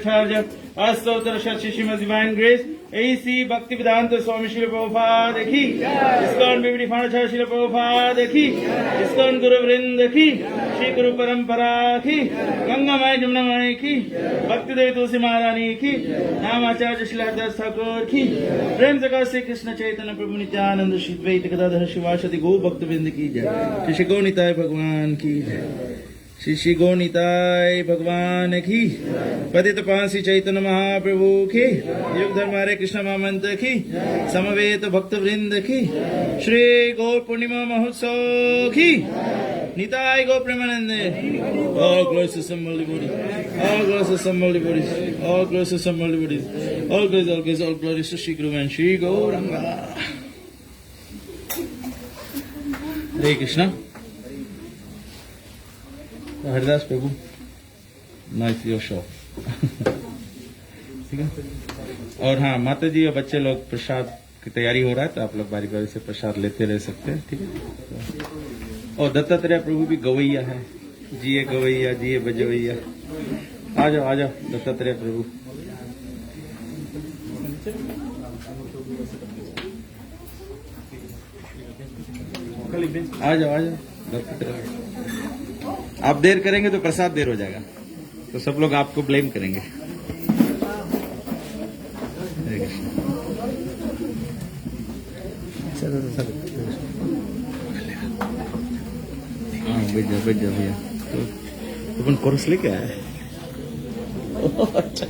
Bhattacharya, Astotara Shrimad Divine Grace, A.C. Bhaktivedanta Swami Srila Prabhupada ki, ISKCON Bibli Phanacharya Srila Prabhupada ki, ISKCON Guru Vrinda ki, Shri Guru Parampara ki, Ganga Mai Jamuna Mai ki, Bhakti Devi Tulsi Maharani ki, Namacharya Srila Haridas Thakur ki, Prem Sakar Sri Krishna Chaitanya Prabhu Nityananda Shri Dvaita Gadadhar Shivashadi Go Bhakta Vrinda ki jai, Shri Shri Gaunitai Bhagwan ki jai, Shri Shri Gaunitai Bhagwan ki, Padita Pansi Chaitanya Mahaprabhu ki, Yug Dharma Hare Krishna Mahamanta ki, Samaveta Bhakta Vrinda ki, Shri Gaur Purnima Mahotsav ki, Nitai Gaur Premanande, all glories to some holy bodies, all glories to some holy bodies, all glories to some holy bodies, all glories, all glories to Shri Guru and Shri Gauranga. Hare Krishna. Haridas Prabhu nice your shop ठीक है। और हाँ, माता जी और बच्चे लोग प्रसाद की तैयारी हो रहा है, तो आप लोग बारी बारी से प्रसाद लेते रह सकते हैं, ठीक है। और दत्तात्रेय प्रभु भी गवैया है, जिए गवैया जिए बजवैया। आ जाओ दत्तात्रेय प्रभु। आ जाओ दत्तात्रेय। आप देर करेंगे तो प्रसाद देर हो जाएगा, तो सब लोग आपको ब्लेम करेंगे। हाँ बज जा भैया, तो अपन कोरस लेके आया है। अच्छा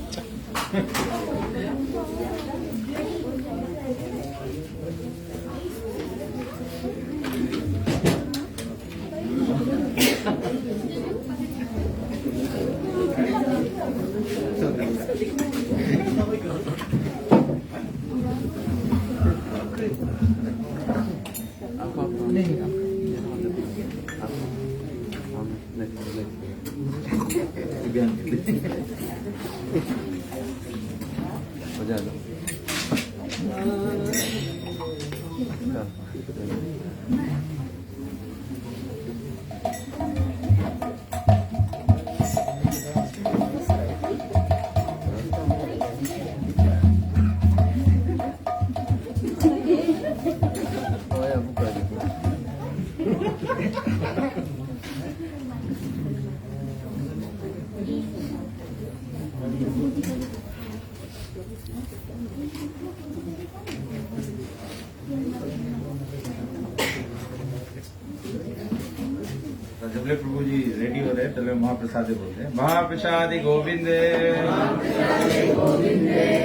जबले प्रभु जी रेडी हो रहे हैं, तब महाप्रसाद बोलते हैं। महाप्रसादि गोविंदे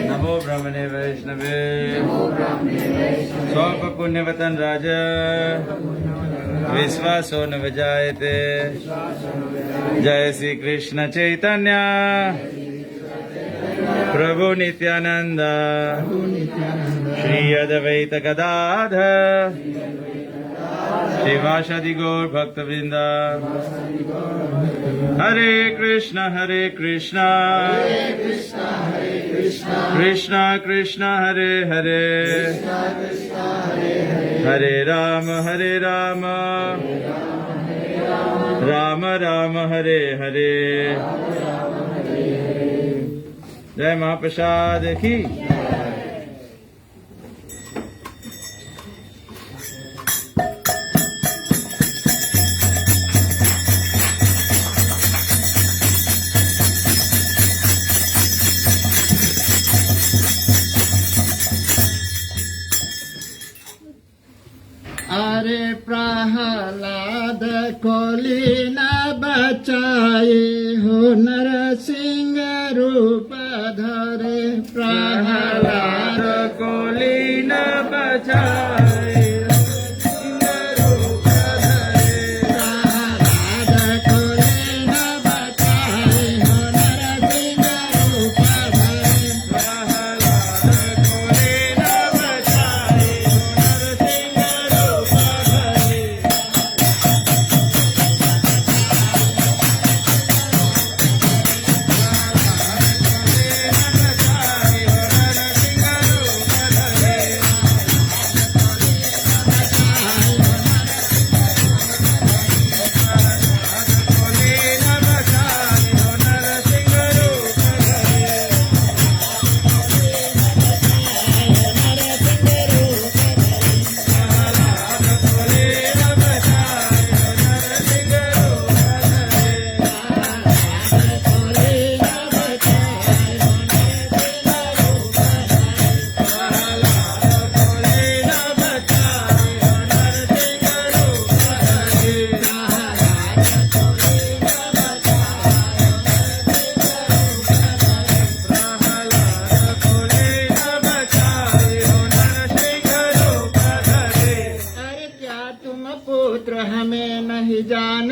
नमो ब्रह्मणे वैष्णवे स्वल्प पुण्यवतन राज विश्वासो न विजायते। जय श्री कृष्ण चैतन्य प्रभु नित्यानंद श्री अद्वैत गदाधर शिवासादि गौर भक्त वृंदा। हरे कृष्णा कृष्णा कृष्णा हरे हरे, हरे राम राम राम हरे हरे। जय महाप्रसाद की। अरे प्रहलाद कोली न बचाए हो, नरसिंह रूप धरे। प्रहलाद कोली न बचाए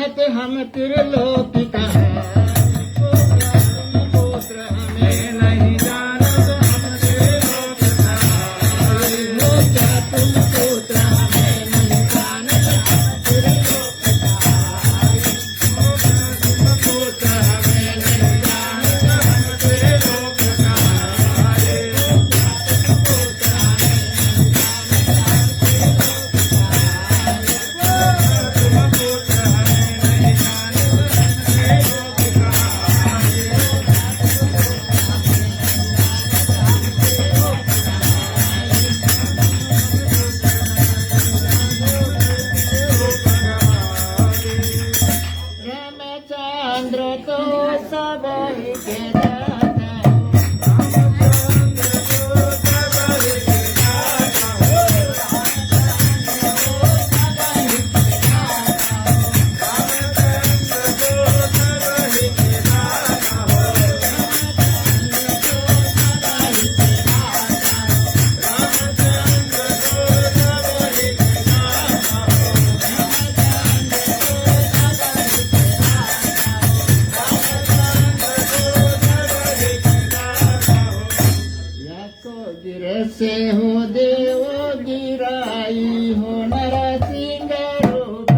जानत हम त्रिलोकी कहा पुत्र हमें नहीं जानत हम त्रिलोकी हो क्या तुम पुत्र हमें नहीं जानत हम त्रिलोकी पुत्र हमें नहीं जानत हम त्रिलोकी रामचंद्र तो सब ही के दाता से हो देव गिराई हो नरसिंह रूप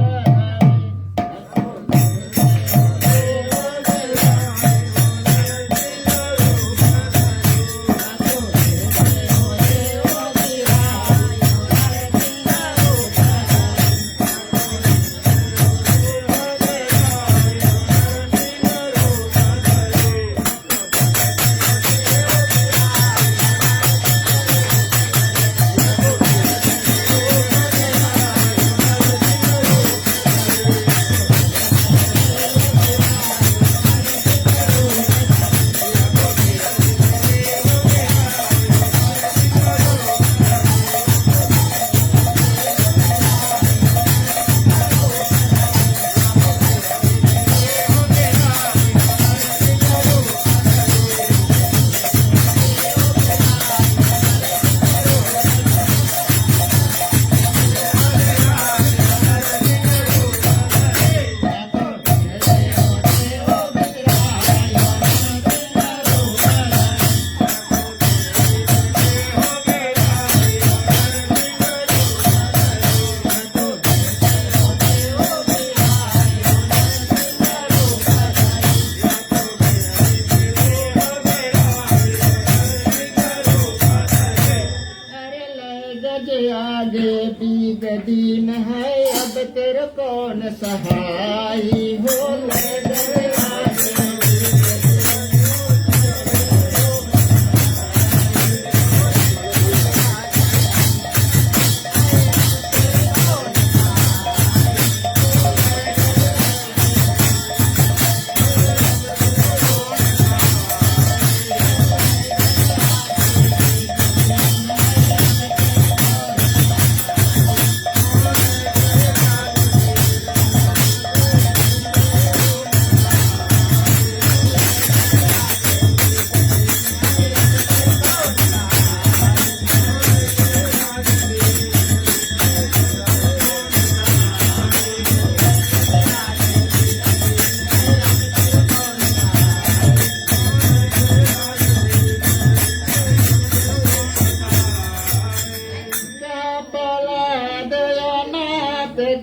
आगे बीत दीन है अब तेरे कौन सहाई हो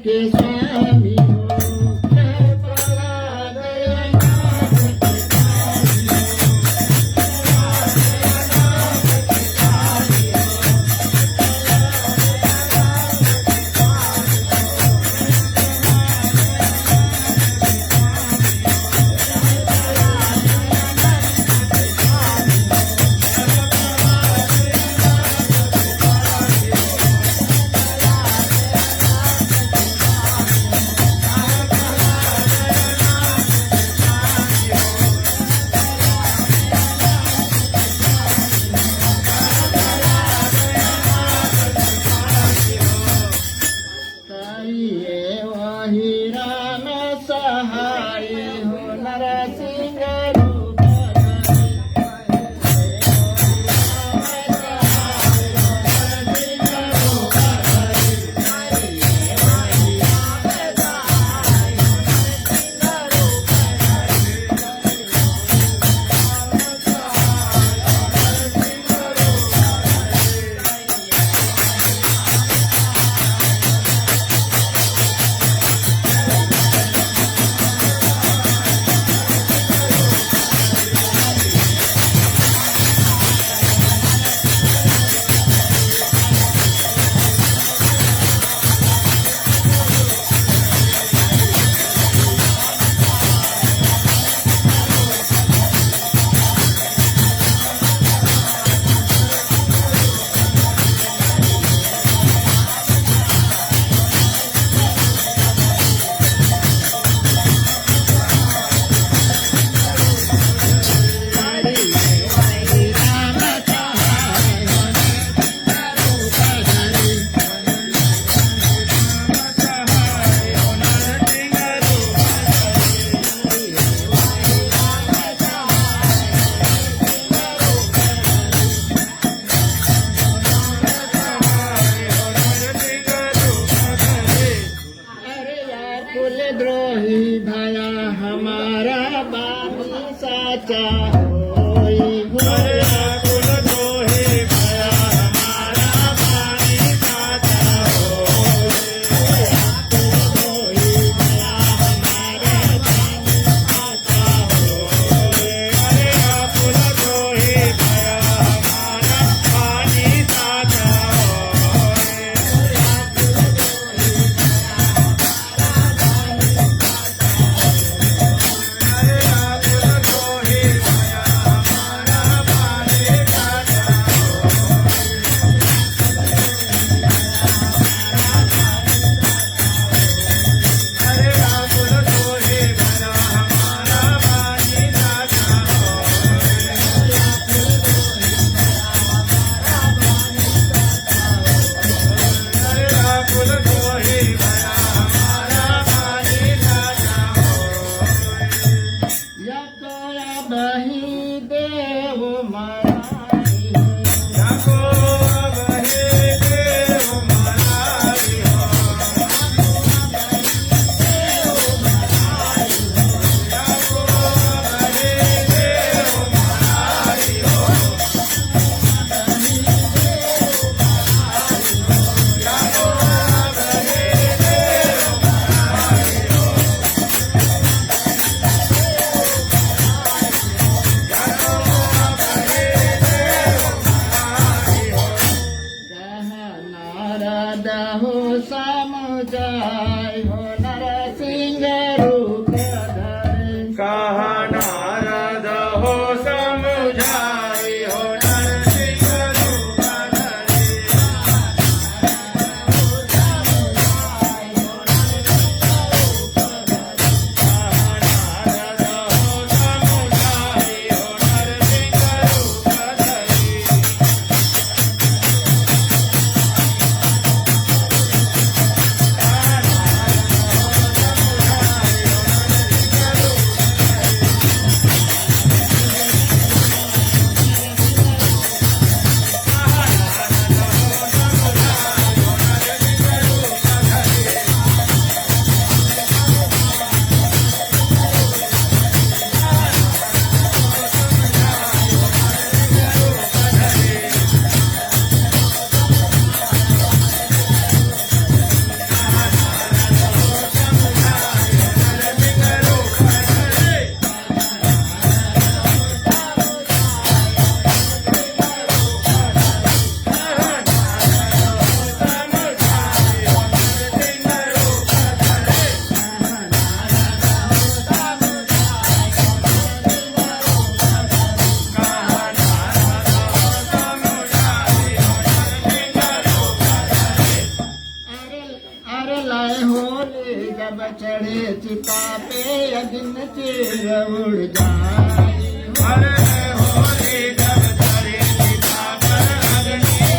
के स्वामी साचा होई होया कुल द्रोही भया हमारा पानी साचा होई होया कुल द्रोही भया हमारा पानी साचा होई होया कुल द्रोही भया हमारा पानी साचा होई यकोया बही देव मराई यको बही देव मराई नारद हो समुझाय हो नरसिंह रूप धरे कहा नारद हो समुझाई हो नरसिंह रूप धरे नारद हो समुझाई हो नरसिंह रूप धरे अरे लाए होले जब चढ़े चिता पे अग्न चेर उड़ जाए अरे होली जब चढ़े चिता पर अग्नि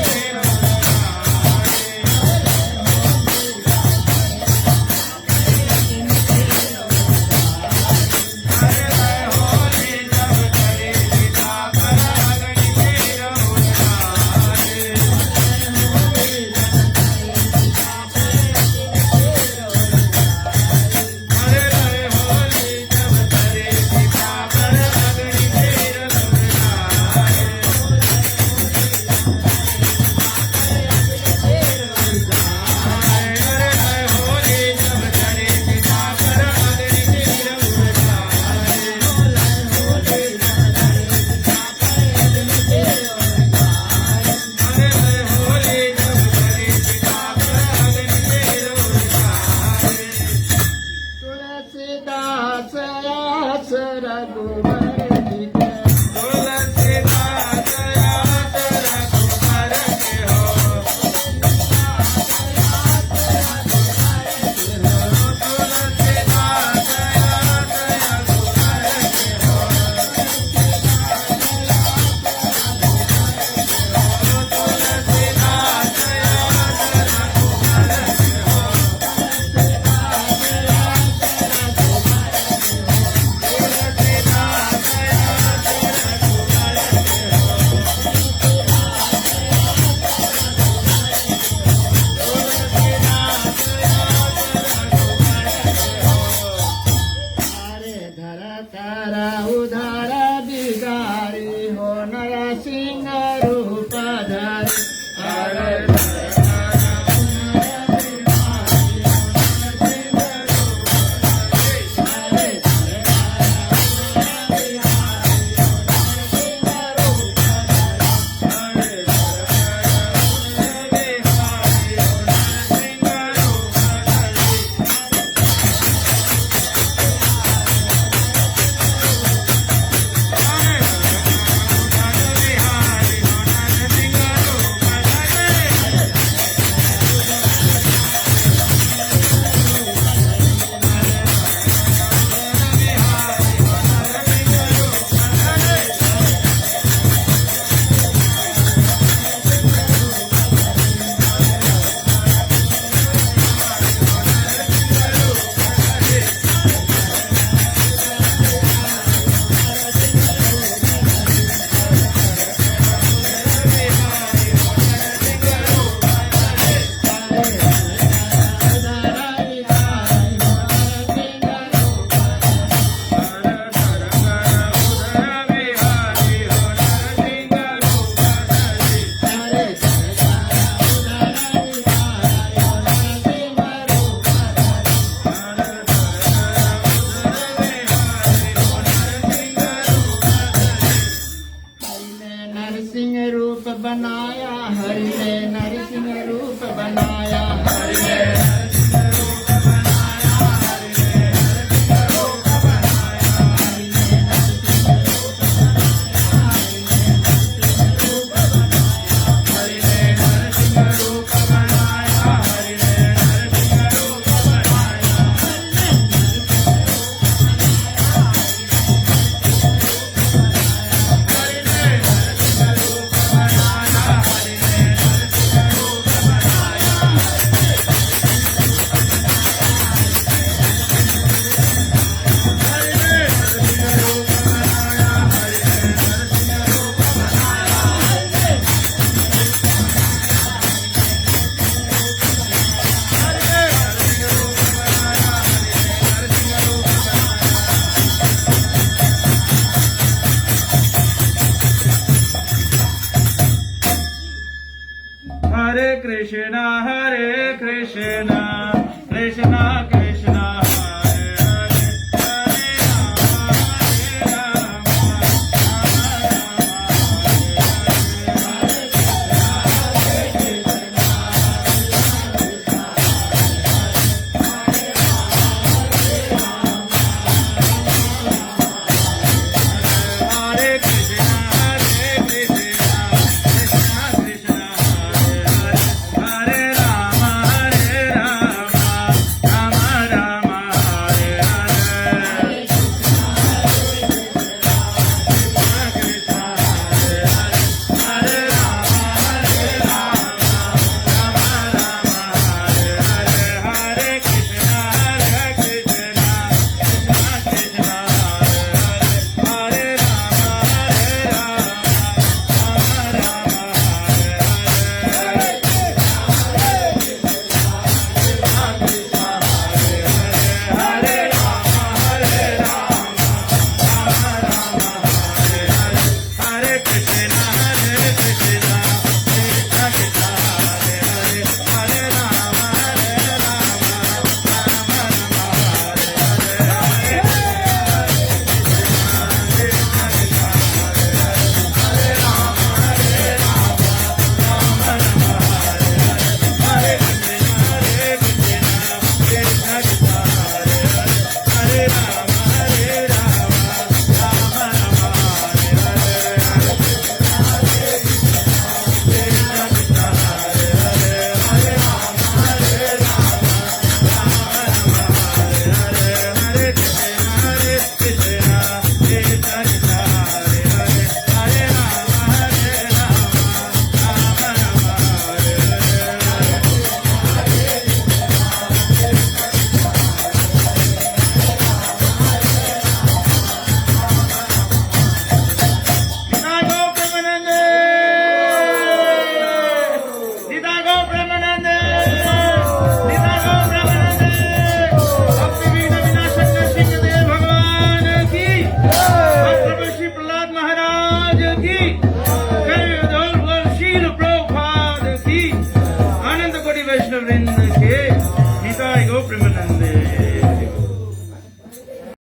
हरि ने नरसिंह रूप बनाया हरि ने Hare Krishna, Krishna Krishna, Hare Hare, Hare Rama, Hare Krishna, Krishna Krishna, Hare Rama, Rama Rama, Hare Hare. Krishna Hare Rama, Rama Rama, Hare Hare. Hare Krishna, Krishna Krishna, Hare Rama, वैष्णव वृंद के निताय गो प्रेमानंदे।